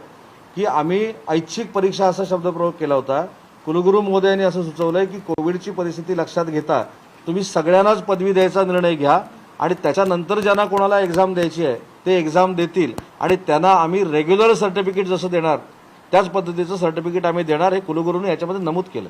A: की आम्ही ऐच्छिक परीक्षा असा शब्दप्रयोग केला होता. कुलगुरू महोदयांनी असं सुचवलंय की कोविडची परिस्थिती लक्षात घेता तुम्ही सगळ्यांनाच पदवी द्यायचा निर्णय घ्या आणि त्याच्यानंतर ज्यांना कोणाला एक्झाम द्यायची आहे ते एक्झाम देतील आणि त्यांना आम्ही रेग्युलर सर्टिफिकेट जसं देणार त्याच पद्धतीचं सर्टिफिकेट आम्ही देणार हे कुलगुरूंनी याच्यामध्ये नमूद केलं.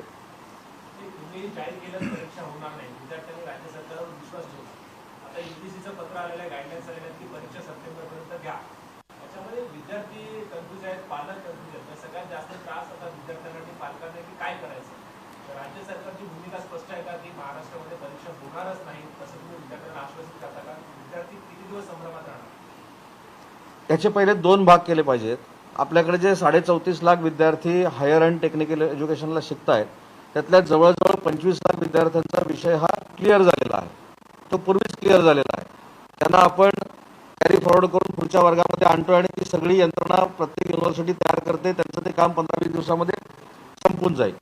A: याचे पहिले 2 भाग केले पाहिजेत. आपल्याकडे जे 34.5 लाख विद्यार्थी हायर अँड टेक्निकल एज्युकेशनला शिकत आहेत त्यातल्या जवळजवळ 25 लाख विद्यार्थ्यांचा विषय हा क्लिअर झालेला आहे, तो पूर्वीच क्लिअर झालेला आहे. त्यांना आपण कॅरी फॉरवर्ड करून पुढच्या वर्गामध्ये आणतोय आणि ती सगळी यंत्रणा प्रत्येक युनिव्हर्सिटी तयार करते, त्यांचं ते काम 15-20 दिवसामध्ये संपून जाईल.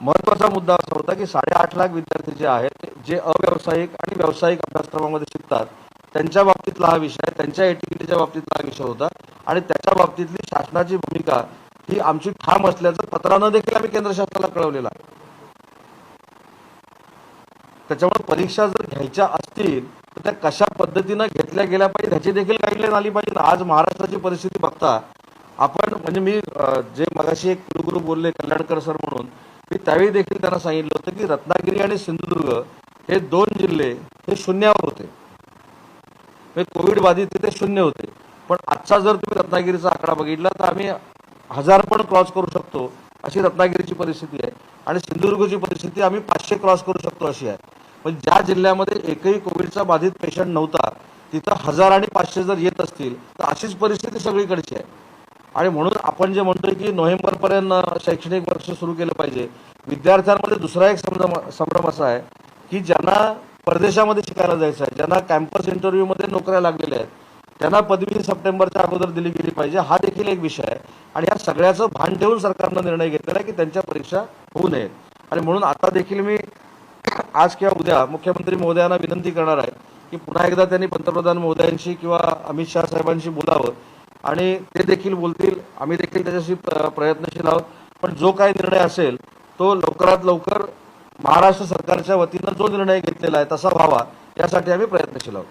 A: महत्त्वाचा मुद्दा असा होता की 8.5 लाख विद्यार्थी जे आहेत जे अव्यावसायिक आणि व्यावसायिक अभ्यासक्रमामध्ये शिकतात त्यांच्या बाबतीतला हा विषय, त्यांच्या एटीकेटीच्या बाबतीतला हा विषय होता आणि त्याच्या बाबतीतली शासनाची भूमिका ही आमची ठाम असल्याचं पत्रानं देखील आम्ही केंद्र शासनाला कळवलेलं आहे. त्याच्यामुळे परीक्षा जर घ्यायच्या असतील तर त्या कशा पद्धतीनं घेतल्या गेल्या पाहिजे ह्याची देखील गाईडलाईन आली पाहिजे. आज महाराष्ट्राची परिस्थिती बघता आपण म्हणजे मी जे मगाशी एक कुलगुरू बोलले कल्याणकर सर म्हणून मी त्यावेळी देखील त्यांना सांगितलं होतं की रत्नागिरी आणि सिंधुदुर्ग हे 2 जिल्हे हे शून्यावर होते, कोविड बाधित तिथे 0 होते. पण आजचा जर तुम्ही रत्नागिरीचा आकडा बघितला तर आम्ही 1000 पण क्रॉस करू शकतो अशी रत्नागिरीची परिस्थिती आहे आणि सिंधुदुर्गची परिस्थिती आम्ही 500 क्रॉस करू शकतो अशी आहे. पण ज्या जिल्ह्यामध्ये एकही कोविडचा बाधित पेशंट नव्हता तिथं 1000 आणि 500 जर येत असतील तर अशीच परिस्थिती सगळीकडची आहे. आणि म्हणून आपण जे म्हणतोय की नोव्हेंबरपर्यंत शैक्षणिक वर्ष सुरू केलं पाहिजे. विद्यार्थ्यांमध्ये दुसरा एक संभ्रम असा आहे की ज्यांना परदेशामध्ये शिकायला जायचं आहे, ज्यांना कॅम्पस इंटरव्ह्यूमध्ये नोकऱ्या लागलेल्या आहेत, त्यांना पदवी सप्टेंबरच्या अगोदर दिली गेली पाहिजे. हा देखील एक विषय आहे आणि या सगळ्याचं भान ठेवून सरकारनं निर्णय घेतलेला आहे की त्यांच्या परीक्षा होऊ नयेत. आणि म्हणून आता देखील मी आज किंवा उद्या मुख्यमंत्री महोदयांना विनंती करणार आहे की पुन्हा एकदा त्यांनी पंतप्रधान महोदयांशी किंवा अमित शहा साहेबांशी बोलावं आणि ते देखील बोलतील, आम्ही देखील त्याच्याशी प्रयत्नशील आहोत. पण जो काही निर्णय असेल तो लवकरात लवकर महाराष्ट्र सरकारच्या वतीनं जो निर्णय घेतलेला आहे तसा व्हावा यासाठी आम्ही प्रयत्नशील आहोत.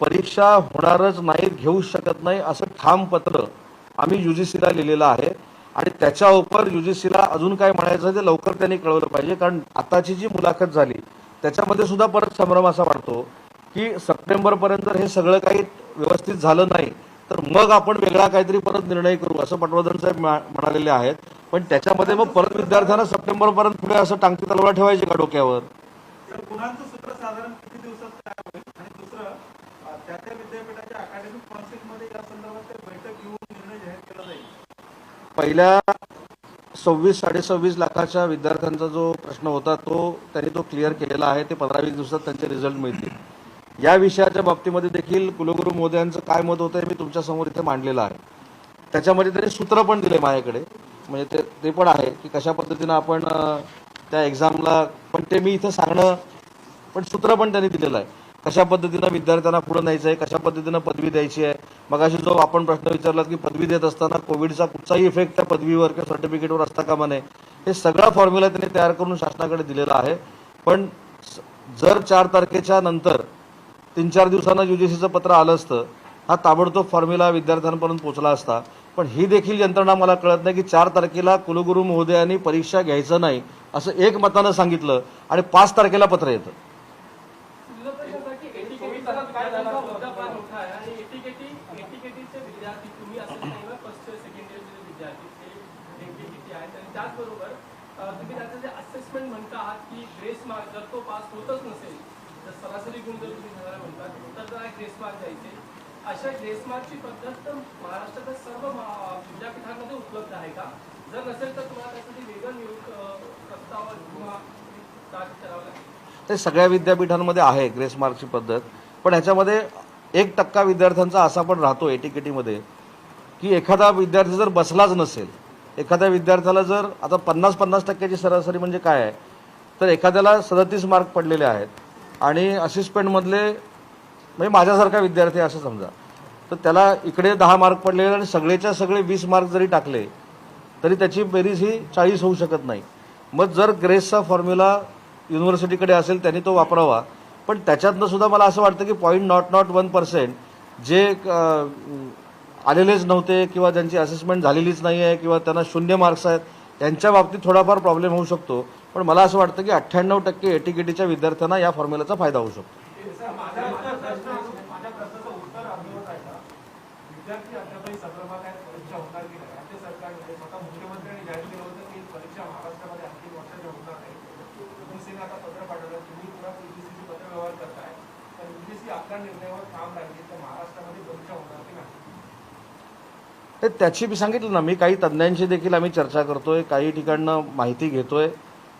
A: परीक्षा होणारच नाहीत, घेऊ शकत नाही असं ठाम पत्र आम्ही UGCला लिहिलेलं आहे आणि त्याच्या उपर UGCला अजून काय म्हणायचं ते लवकर त्यांनी कळवलं पाहिजे. कारण आताची जी मुलाखत झाली त्याच्यामध्ये सुद्धा परत संभ्रम असा वाटतो की सप्टेंबरपर्यंत हे सगळं काही व्यवस्थित झालं नाही तर मग आपण वेगळा काहीतरी परत निर्णय करू असं पटवर्धन साहेब म्हणालेले आहेत. पण त्याच्यामध्ये मग परत विद्यार्थ्यांना सप्टेंबरपर्यंत पुढे असं टांगती तलवार ठेवायची का डोक्यावर?
J: पुण्याचं सूत्र साधारण किती दिवसात काय होईल आणि दुसरं त्या विद्यापीठाच्या अकॅडमिक काउन्सिलमध्ये या संदर्भात बैठक घेऊन निर्णय जाहीर केला जाईल.
A: पहिल्या 26-26.5 लाखाच्या विद्यार्थ्यांचा जो प्रश्न होता त्यांनी तो क्लिअर केलेला आहे. ते 15-20 दिवसात त्यांचे रिझल्ट मिळतील. या विषयाच्या बाबतीमध्ये देखील कुलगुरू महोदयांचं काय मत होतं मी तुमच्या समोर इथे मांडलेलं आहे. त्याच्यामध्ये त्यांनी सूत्र पण दिले माझ्याकडे, म्हणजे ते पण आहे की कशा पद्धतीनं आपण त्या एक्झामला, पण ते मी इथं सांगणं, पण सूत्र पण त्यांनी दिलेलं आहे कशा पद्धतीनं विद्यार्थ्यांना पुढे न्यायचं आहे, कशा पद्धतीनं पदवी द्यायची आहे. मग अशी जो आपण प्रश्न विचारला की पदवी देत असताना कोविडचा कुठचाही इफेक्ट त्या पदवीवर किंवा सर्टिफिकेटवर असता कामा नये, हे सगळा फॉर्म्युला त्यांनी तयार करून शासनाकडे दिलेला आहे. पण जर 4 तारखेच्या नंतर 3-4 दिवसांना UGCचं पत्र आलं असतं, हा ताबडतोब फॉर्म्युला विद्यार्थ्यांपर्यंत पोहोचला असता. पण ही देखील यंत्रणा मला कळत नाही की 4 तारखेला कुलगुरू महोदयांनी परीक्षा घ्यायचं नाही असं एक मतानं सांगितलं आणि 5 तारखेला पत्र येतं.
I: त्याचबरोबर तुम्ही त्याचं जे असेसमेंट म्हणता की ग्रेस मार्क जर तो पास होतच नसेल तर सरासरी गुण जर तुम्ही म्हणायला म्हणतात तर जरा ग्रेस मार्क द्यायचे. अशा ग्रेस मार्कची पद्धत तर महाराष्ट्राच्या सर्व विद्यापीठांमध्ये उपलब्ध आहे का? जर नसेल तर तुम्हाला त्यासाठी वेगळं प्रस्ताव किंवा करावं लागेल?
A: ते सगळ्या विद्यापीठांमध्ये आहे ग्रेस मार्कची पद्धत. पण ह्याच्यामध्ये 1% विद्यार्थ्यांचा असा पण राहतो एटीकेटीमध्ये की एखादा विद्यार्थी जर बसलाच नसेल, एखाद्या विद्यार्थ्याला जर आता 50-50% सरासरी म्हणजे काय आहे तर एखाद्याला 37 मार्क पडलेले आहेत आणि असिस्टंटमधले म्हणजे माझ्यासारखा विद्यार्थी असं समजा तर त्याला इकडे 10 मार्क पडलेले आणि सगळेच्या सगळे 20 मार्क जरी टाकले तरी त्याची बेरीज ही 40 होऊ शकत नाही. मग जर ग्रेसचा फॉर्म्युला युनिव्हर्सिटीकडे असेल त्यांनी तो वापरावा. पण त्याच्यातनं सुद्धा मला असं वाटतं की 0.001% जे आलेलेच नव्हते किंवा ज्यांची असेसमेंट झालेलीच नाही आहे किंवा त्यांना 0 मार्क्स आहेत त्यांच्या बाबतीत थोडाफार प्रॉब्लेम होऊ शकतो. पण मला असं वाटतं की 98% एटीकेटीच्या विद्यार्थ्यांना या फॉर्म्युलाचा फायदा होऊ शकतो.
J: विद्यार्थी अद्यापही संदर्भात परीक्षा होणार की नाही राज्य सरकारने स्वतः मुख्यमंत्र्यांनी जाहीर केलं होतं की परीक्षा महाराष्ट्रामध्ये अंतिम वर्षाच्या होणार नाही. UGCने आता पत्र पाठवलं, तुम्ही पुन्हा UGCची पत्र व्यवहार करताय तर UGC आपल्या निर्णयावर ठाम राहिली तर महाराष्ट्रामध्ये परीक्षा होणार की नाही?
A: ते त्याची मी सांगितलं ना, मी काही तज्ज्ञांशी देखील आम्ही चर्चा करतोय, काही ठिकाणं माहिती घेतोय.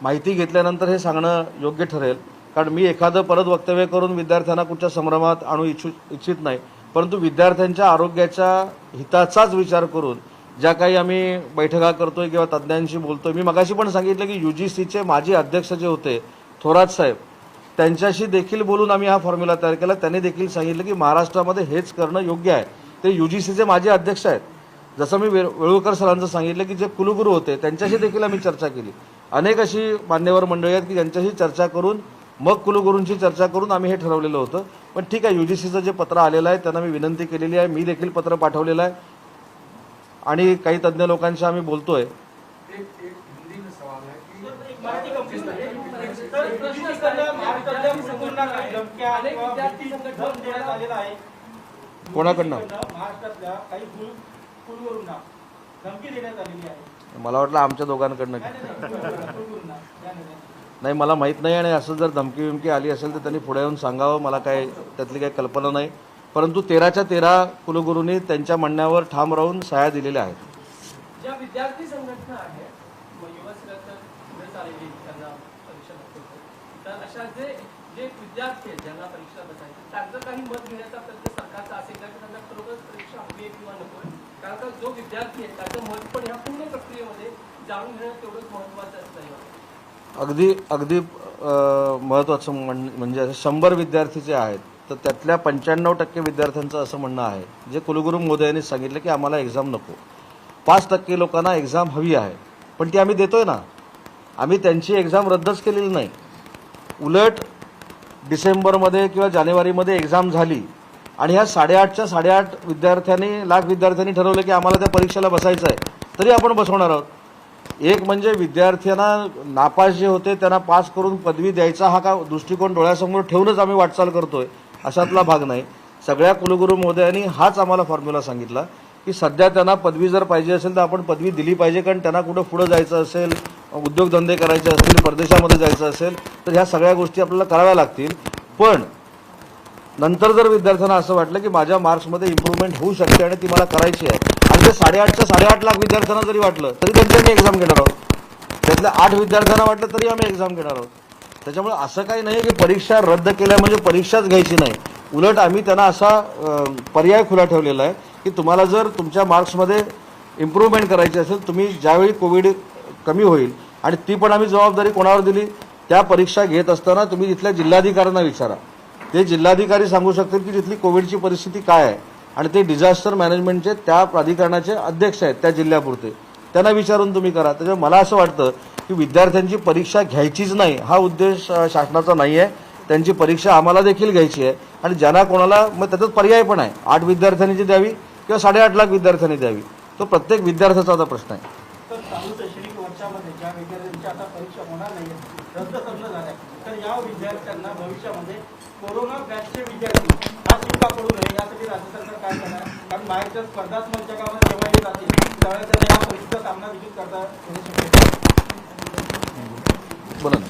A: माहिती घेतल्यानंतर हे सांगणं योग्य ठरेल. कारण मी एखादं परत वक्तव्य करून विद्यार्थ्यांना कुठच्या संभ्रमात आणू इच्छित नाही. परंतु विद्यार्थ्यांच्या आरोग्याच्या हिताचाच विचार करून ज्या काही आम्ही बैठका करतोय किंवा तज्ज्ञांशी बोलतोय, मी मगाशी पण सांगितलं की UGCचे माजी अध्यक्ष जे होते थोरात साहेब त्यांच्याशी देखील बोलून आम्ही हा फॉर्म्युला तयार केला. त्यांनी देखील सांगितलं की महाराष्ट्रामध्ये हेच करणं योग्य आहे. ते UGCचे माजी अध्यक्ष आहेत. जसं मी वेळुळकर सरांचं सांगितलं की जे कुलगुरू होते त्यांच्याशी देखील आम्ही चर्चा केली. अनेक अशी मान्यवर मंडळी आहेत की ज्यांच्याशी चर्चा करून मग कुलगुरूंची चर्चा करून आम्ही हे ठरवलेलं होतं. पण ठीक आहे, UGCचं जे पत्र आलेलं आहे त्यांना मी विनंती केलेली आहे, मी देखील पत्र पाठवलेलं आहे आणि काही तज्ज्ञ लोकांशी आम्ही बोलतोय.
J: कोणाकडनं? महाराष्ट्रातल्या काही कुलगुरूंना धमकी देण्यात आलेली आहे
A: मला वाटलं आमच्या दोघांकडनं नाही, मला माहीत नाही. आणि असं जर धमकी विमकी आली असेल तर त्यांनी पुढे येऊन सांगावं. मला काय त्यातली काही कल्पना नाही. परंतु 13च्या 13 कुलगुरूंनी त्यांच्या म्हणण्यावर ठाम राहून सह्या दिलेल्या आहेत.
I: ज्या विद्यार्थी संघटना आहेत, युवा तर पुढे चाललेली त्यांना परीक्षा नको, तर अशा जे विद्यार्थी आहेत ज्यांना परीक्षा बसायची त्यांचं काही मत घेण्याचा प्रयत्न सरकारचा असेल का, की त्यांना खरोखर परीक्षा हवी आहे किंवा नको आहे? कारण का जो विद्यार्थी आहे त्याचं मत पण ह्या पूर्ण प्रक्रियेमध्ये जाणून घेणं तेवढंच महत्त्वाचं असतं.
A: अगदी महत्त्वाचं म्हणजे 100 विद्यार्थी जे आहेत तर त्यातल्या 95% विद्यार्थ्यांचं असं म्हणणं आहे, जे कुलगुरू महोदयांनी सांगितलं की आम्हाला एक्झाम नको. 5% लोकांना एक्झाम हवी आहे, पण ती आम्ही देतोय ना. आम्ही त्यांची एक्झाम रद्दच केलेली नाही. उलट डिसेंबरमध्ये किंवा जानेवारीमध्ये एक्झाम झाली आणि ह्या 8.5च्या 8.5 लाख विद्यार्थ्यांनी ठरवलं की आम्हाला त्या परीक्षेला बसायचं आहे, तरी आपण बसवणार आहोत. एक म्हणजे विद्यार्थ्यांना नापास जे होते त्यांना पास करून पदवी द्यायचा हा का दृष्टिकोन डोळ्यासमोर ठेवूनच आम्ही वाटचाल करतोय अशातला भाग नाही. सगळ्या कुलगुरू महोदयांनी हाच आम्हाला फॉर्म्युला सांगितला की सध्या त्यांना पदवी जर पाहिजे असेल तर आपण पदवी दिली पाहिजे, कारण त्यांना कुठं पुढं जायचं असेल, उद्योगधंदे करायचे असतील, परदेशामध्ये जायचं असेल तर ह्या सगळ्या गोष्टी आपल्याला कराव्या लागतील. पण नंतर जर विद्यार्थ्यांना असं वाटलं की माझ्या मार्क्समध्ये इम्प्रूव्हमेंट होऊ शकते आणि ती मला करायची आहे, आणि ते 8.5च्या 8.5 लाख विद्यार्थ्यांना जरी वाटलं तरी त्यांची आम्ही एक्झाम घेणार आहोत. त्यातल्या 8 विद्यार्थ्यांना वाटलं तरी आम्ही एक्झाम घेणार आहोत. त्याच्यामुळे असं काही नाही की परीक्षा रद्द केल्या म्हणजे परीक्षाच घ्यायची नाही. उलट आम्ही त्यांना असा पर्याय खुला ठेवलेला आहे की तुम्हाला जर तुमच्या मार्क्समध्ये इम्प्रूव्हमेंट करायची असेल, तुम्ही ज्यावेळी कोविड कमी होईल आणि ती पण आम्ही जबाबदारी कोणावर दिली, त्या परीक्षा घेत असताना तुम्ही तिथल्या जिल्हाधिकाऱ्यांना विचारा. ते जिल्हाधिकारी सांगू शकतील की तिथली कोविडची परिस्थिती काय आहे, आणि ते डिझास्टर मॅनेजमेंटचे त्या प्राधिकरणाचे अध्यक्ष आहेत त्या जिल्ह्यापुरते, त्यांना विचारून तुम्ही करा. त्याच्यामुळे मला असं वाटतं की विद्यार्थ्यांची परीक्षा घ्यायचीच नाही हा उद्देश शासनाचा नाही आहे. त्यांची परीक्षा आम्हाला देखील घ्यायची आहे, आणि ज्यांना कोणाला मग त्याचाच पर्याय पण आहे. 8 विद्यार्थ्यांनी द्यावी किंवा 8.5 लाख विद्यार्थ्यांनी द्यावी, तो प्रत्येक विद्यार्थ्याचा आता प्रश्न आहे.
J: तर चालू शैक्षणिक वर्षामध्ये ज्या विद्यार्थ्यांची आता परीक्षा होणार नाही रद्द करणं झाल्या, तर या विद्यार्थ्यांना भविष्यामध्ये कोरोना बॅचचे विद्यार्थी हा शिक्का पडू नये यासाठी राज्य सरकार काय करणार? कारण बाहेरच्या स्पर्धात्मक जगामध्ये जेव्हा हे जातील त्यावेळेस त्यांना या परीक्षेचा सामना देखील करता येऊ शकतो.
A: बोला ना.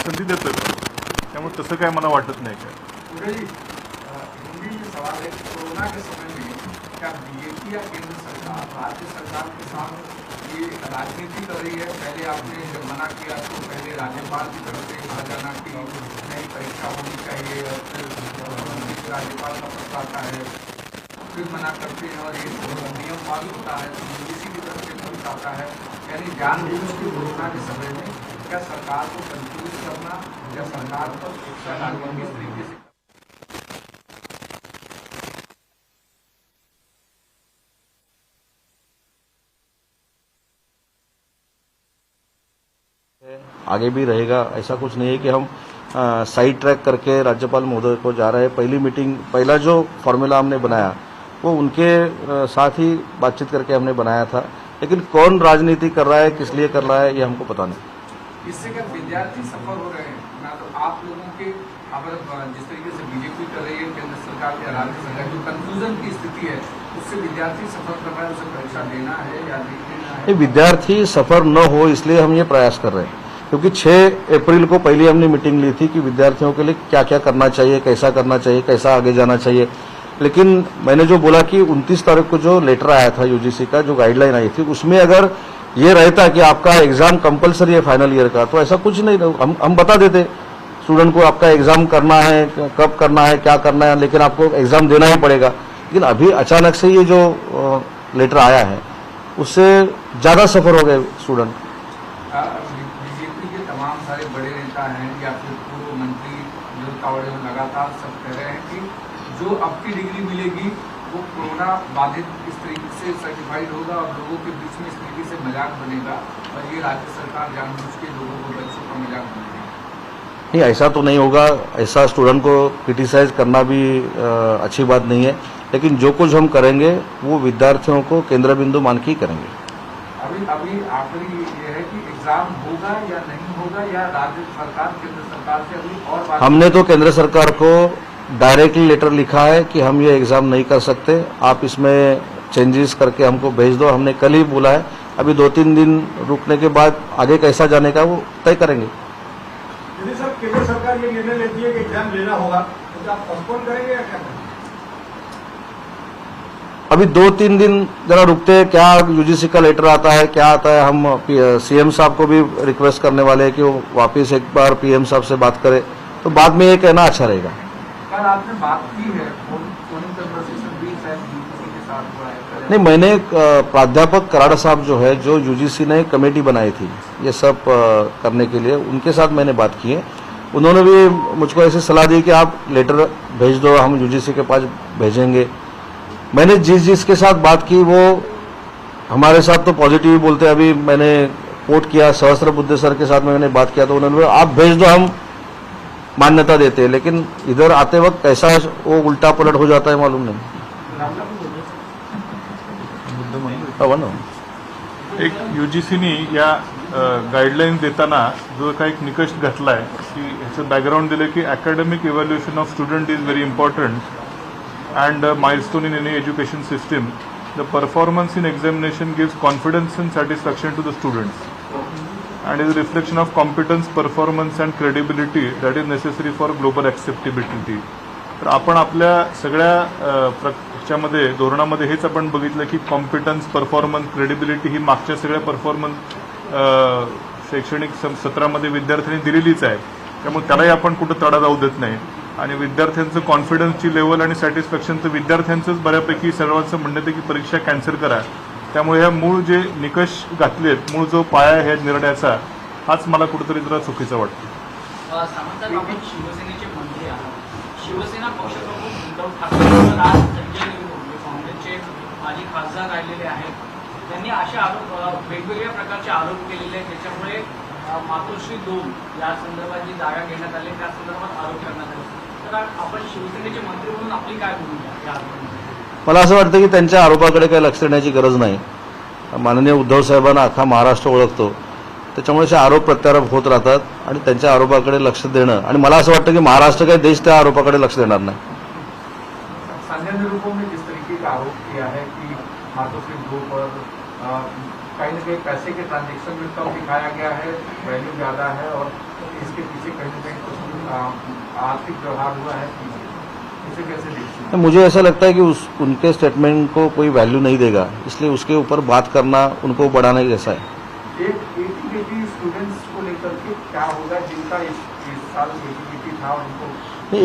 K: संधी देतोय, त्यामुळे तसं काय मला वाटत नाही. काय
J: सवाल है, कोरोना के समय में क्या बीजेपी या केंद्र सरकार राज्य सरकार के साथ ये राजनीति कर रही है? पहले आपने जब मना किया तो पहले राज्यपाल की तरफ से कहा जाना कि नई परीक्षा होनी चाहिए, फिर राज्यपाल का पत्र आता है, फिर मना करते हैं और ये नियम लागू होता है, यूजीसी की तरफ से पत्र आता है. यानी जानबूझ के कोरोना के समय में क्या सरकार को कंफ्यूज करना या सरकार पर शिक्षा लागू किस तरीके से
A: आगे भी रहेगा. ऐसा कुछ नहीं है कि हम साइड ट्रैक करके राज्यपाल महोदय को जा रहे हैं. पहली मीटिंग, पहला जो फॉर्मूला हमने बनाया वो उनके साथ ही बातचीत करके हमने बनाया था, लेकिन कौन राजनीति कर रहा है, किस लिए कर रहा है, ये हमको पता नहीं.
J: इससे क्या विद्यार्थी सफल हो रहे हैं? ना तो आप लोगों के जिस तरीके से बीजेपी कर रही है, केंद्र सरकार या राज्य सरकार जो कंफ्यूजन की स्थिति है उससे विद्यार्थी सफर कर रहा है, उसे परीक्षा देना है या नहीं देना है?
A: विद्यार्थी सफर न हो इसलिए हम ये प्रयास कर रहे हैं, क्योंकि 6 अप्रैल को पहले हमने मीटिंग ली थी कि विद्यार्थियों के लिए क्या क्या करना चाहिए, कैसा करना चाहिए, कैसा आगे जाना चाहिए. लेकिन मैंने जो बोला कि 29 तारीख को जो लेटर आया था यूजीसी का, जो गाइडलाइन आई थी, उसमें अगर ये रहता कि आपका एग्जाम कंपलसरी है फाइनल ईयर का, तो ऐसा कुछ नहीं, हम बता देते स्टूडेंट को आपका एग्जाम करना है, कब करना है, क्या करना है, लेकिन आपको एग्जाम देना ही पड़ेगा. लेकिन अभी अचानक से ये जो लेटर आया है उससे ज़्यादा सफ़र हो गए स्टूडेंट.
L: तावड़े में लगातार सब कह रहे हैं कि जो अब की डिग्री मिलेगी वो कोरोना बाधित इस तरीके से सर्टिफाइड होगा और लोगों के बीच में इस तरीके से मजाक बनेगा और ये राज्य सरकार जानबूझ के लोगों को बच्चों का मजाक बनेगा।
A: नहीं, ऐसा तो नहीं होगा। ऐसा स्टूडेंट को क्रिटिसाइज करना भी अच्छी बात नहीं है, लेकिन जो कुछ हम करेंगे वो विद्यार्थियों को केंद्र बिंदु मान के ही करेंगे।
L: अभी आखिरी ये है कि एग्जाम होगा या नहीं होगा, या राज्य सरकार केंद्र सरकार से अभी और बात।
A: हमने तो केंद्र सरकार को डायरेक्टली लेटर लिखा है कि हम ये एग्जाम नहीं कर सकते, आप इसमें चेंजेस करके हमको भेज दो। हमने कल ही बोला है, अभी 2-3 दिन रुकने के बाद आगे कैसा जाने का वो तय करेंगे।
J: यदि सर केंद्र सरकार ये निर्णय लेती है कि एग्जाम लेना होगा तो क्या आप पोस्टपोन करेंगे या क्या करेंगे?
A: अभी 2-3 दिन जरा रुकते हैं, क्या यूजीसी का लेटर आता है, क्या आता है। हम सीएम साहब को भी रिक्वेस्ट करने वाले हैं कि वो वापस एक बार पीएम साहब से बात करें, तो बाद में ये कहना अच्छा रहेगा।
L: कल आपने बात की है, फोन कन्वर्सेशन भी शायद यूजीसी के साथ हुआ है?
A: नहीं, मैंने प्राध्यापक कराड़ साहब जो है, जो यूजीसी ने कमेटी बनाई थी ये सब करने के लिए, उनके साथ मैंने बात की है। उन्होंने भी मुझको ऐसी सलाह दी कि आप लेटर भेज दो, हम यूजीसी के पास भेजेंगे। मैंने जिसके साथ बात की वो हमारे साथ तो पॉजिटिव ही बोलते हैं। अभी मैंने कोट किया, सहस्त्रबुद्धे सर के साथ में मैंने बात किया तो उन्होंने बोला आप भेज दो, हम मान्यता देते हैं। लेकिन इधर आते वक्त कैसा वो उल्टा पलट हो जाता है मालूम नहीं।
K: एक यूजीसीनी या गाईडलाईन्स देताना जो काही एक निकष घातला आहे की ह्याचं बॅकग्राऊंड दिलं की academic evaluation of student is very important and a milestone in any education system. The performance in examination gives confidence and satisfaction to the students and is a reflection of competence, performance and credibility that is necessary for global acceptability. तर आपण आपल्या सगळ्या ह्याच्यामध्ये धोरणामध्ये हेच आपण बघितलं की कॉम्पिटन्स, परफॉर्मन्स, क्रेडिबिलिटी ही मागच्या सगळ्या परफॉर्मन्स शैक्षणिक सत्रामध्ये विद्यार्थ्यांनी दिलेलीच आहे, त्यामुळे त्यालाही आपण कुठं तडा जाऊ देत नाही। आणि विद्यार्थ्यांचं कॉन्फिडन्सची लेवल आणि सॅटिस्फॅक्शनचं विद्यार्थ्यांचंच बऱ्यापैकी सर्वांचं म्हणणं आहे की परीक्षा कॅन्सल करा। त्यामुळे ह्या मूळ जे निकष घातलेत, मूळ जो पाया आहे निर्णयाचा, हाच मला कुठेतरी जरा चुकीचा वाटतो।
M: सामंत आपण शिवसेनेचे मंत्री आहात, शिवसेना पक्षप्रमुख उद्धव ठाकरे आज संजय निरुपम काँग्रेसचे माजी खासदार राहिलेले आहेत, त्यांनी अशा आरोप वेगवेगळ्या प्रकारचे आरोप केलेले आहेत, त्याच्यामुळे मातोश्री 2 या संदर्भात जी जागा घेण्यात आली त्या संदर्भात आरोप करण्यात आले। तर आपण शिवसेनेचे मंत्री म्हणून आपली काय भूमिका या आरोपांमध्ये?
A: मला असं वाटतं की त्यांच्या आरोपाकडे काही लक्ष देण्याची गरज नाही। माननीय उद्धव साहेबांना अख्खा महाराष्ट्र ओळखतो, त्याच्यामुळे असे आरोप प्रत्यारोप होत राहतात आणि त्यांच्या आरोपाकडे लक्ष देणं, आणि मला असं वाटतं की महाराष्ट्र काही देश त्या आरोपाकडे लक्ष देणार नाही।
L: संजय निरुपम ने जिस तरीके का आरोप किया है कि मातोश्री 2 पर कहीं न कहीं पैसे के ट्रांजेक्शन में कम दिखाया गया है, वैल्यू ज़्यादा है और इसके पीछे कहीं न कहीं कुछ आर्थिक व्यवहार हुआ है, इसे कैसे देखते हैं?
A: मुझे ऐसा लगता है कि उनके स्टेटमेंट को कोई वैल्यू नहीं देगा, इसलिए उसके ऊपर बात करना उनको बढ़ाने जैसा है।
L: एक एटीकेटी स्टूडेंट्स को लेकर के क्या होगा जिनका इस साल एटीकेटी था उनको?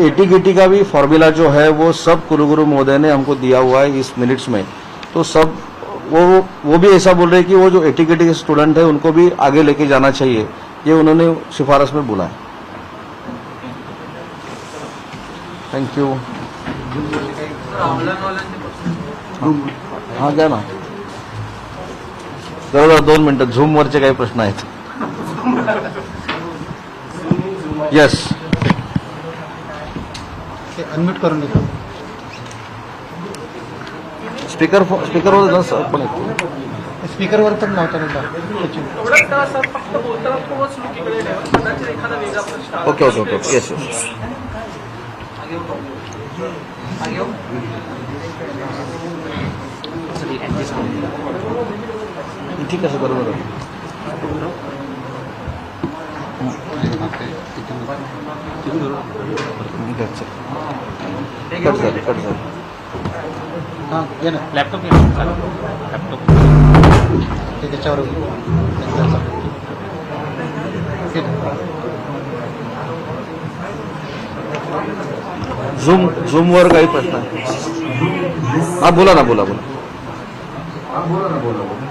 A: एटीकेटी का भी फॉर्मूला जो है वो सब कुलगुरु महोदय ने हमको दिया हुआ है इस मिनट्स में, तो सब वो भी ऐसा बोल रहे हैं कि वो जो एटीकेटी के स्टूडेंट है उनको भी आगे लेके जाना चाहिए, ये उन्होंने सिफारिश में बोला है। Thank you. हाँ घ्या ना, जरा 2 मिनिटं झूमवरचे काही प्रश्न आहेत? येस,
N: अनम्यूट करून देतो।
A: स्पीकरवर ना सर, पण
N: स्पीकरवर पण नव्हता नव्हता।
I: एवढंच करा सर, फक्त बोलताना तोच लुकीकडे ठेवा, कदाचित एखादा वेगळा प्रश्न।
A: Okay okay okay, yes yes. ठीक आहे, बरोबर आहे। कट झालं।
N: हां ये ना, लॅपटॉप लॅपटॉप ते त्याच्यावर
A: झूमवर काही प्रश्न आहे? हां बोला ना, बोला बोला।
B: बोला ना, बोला बोला।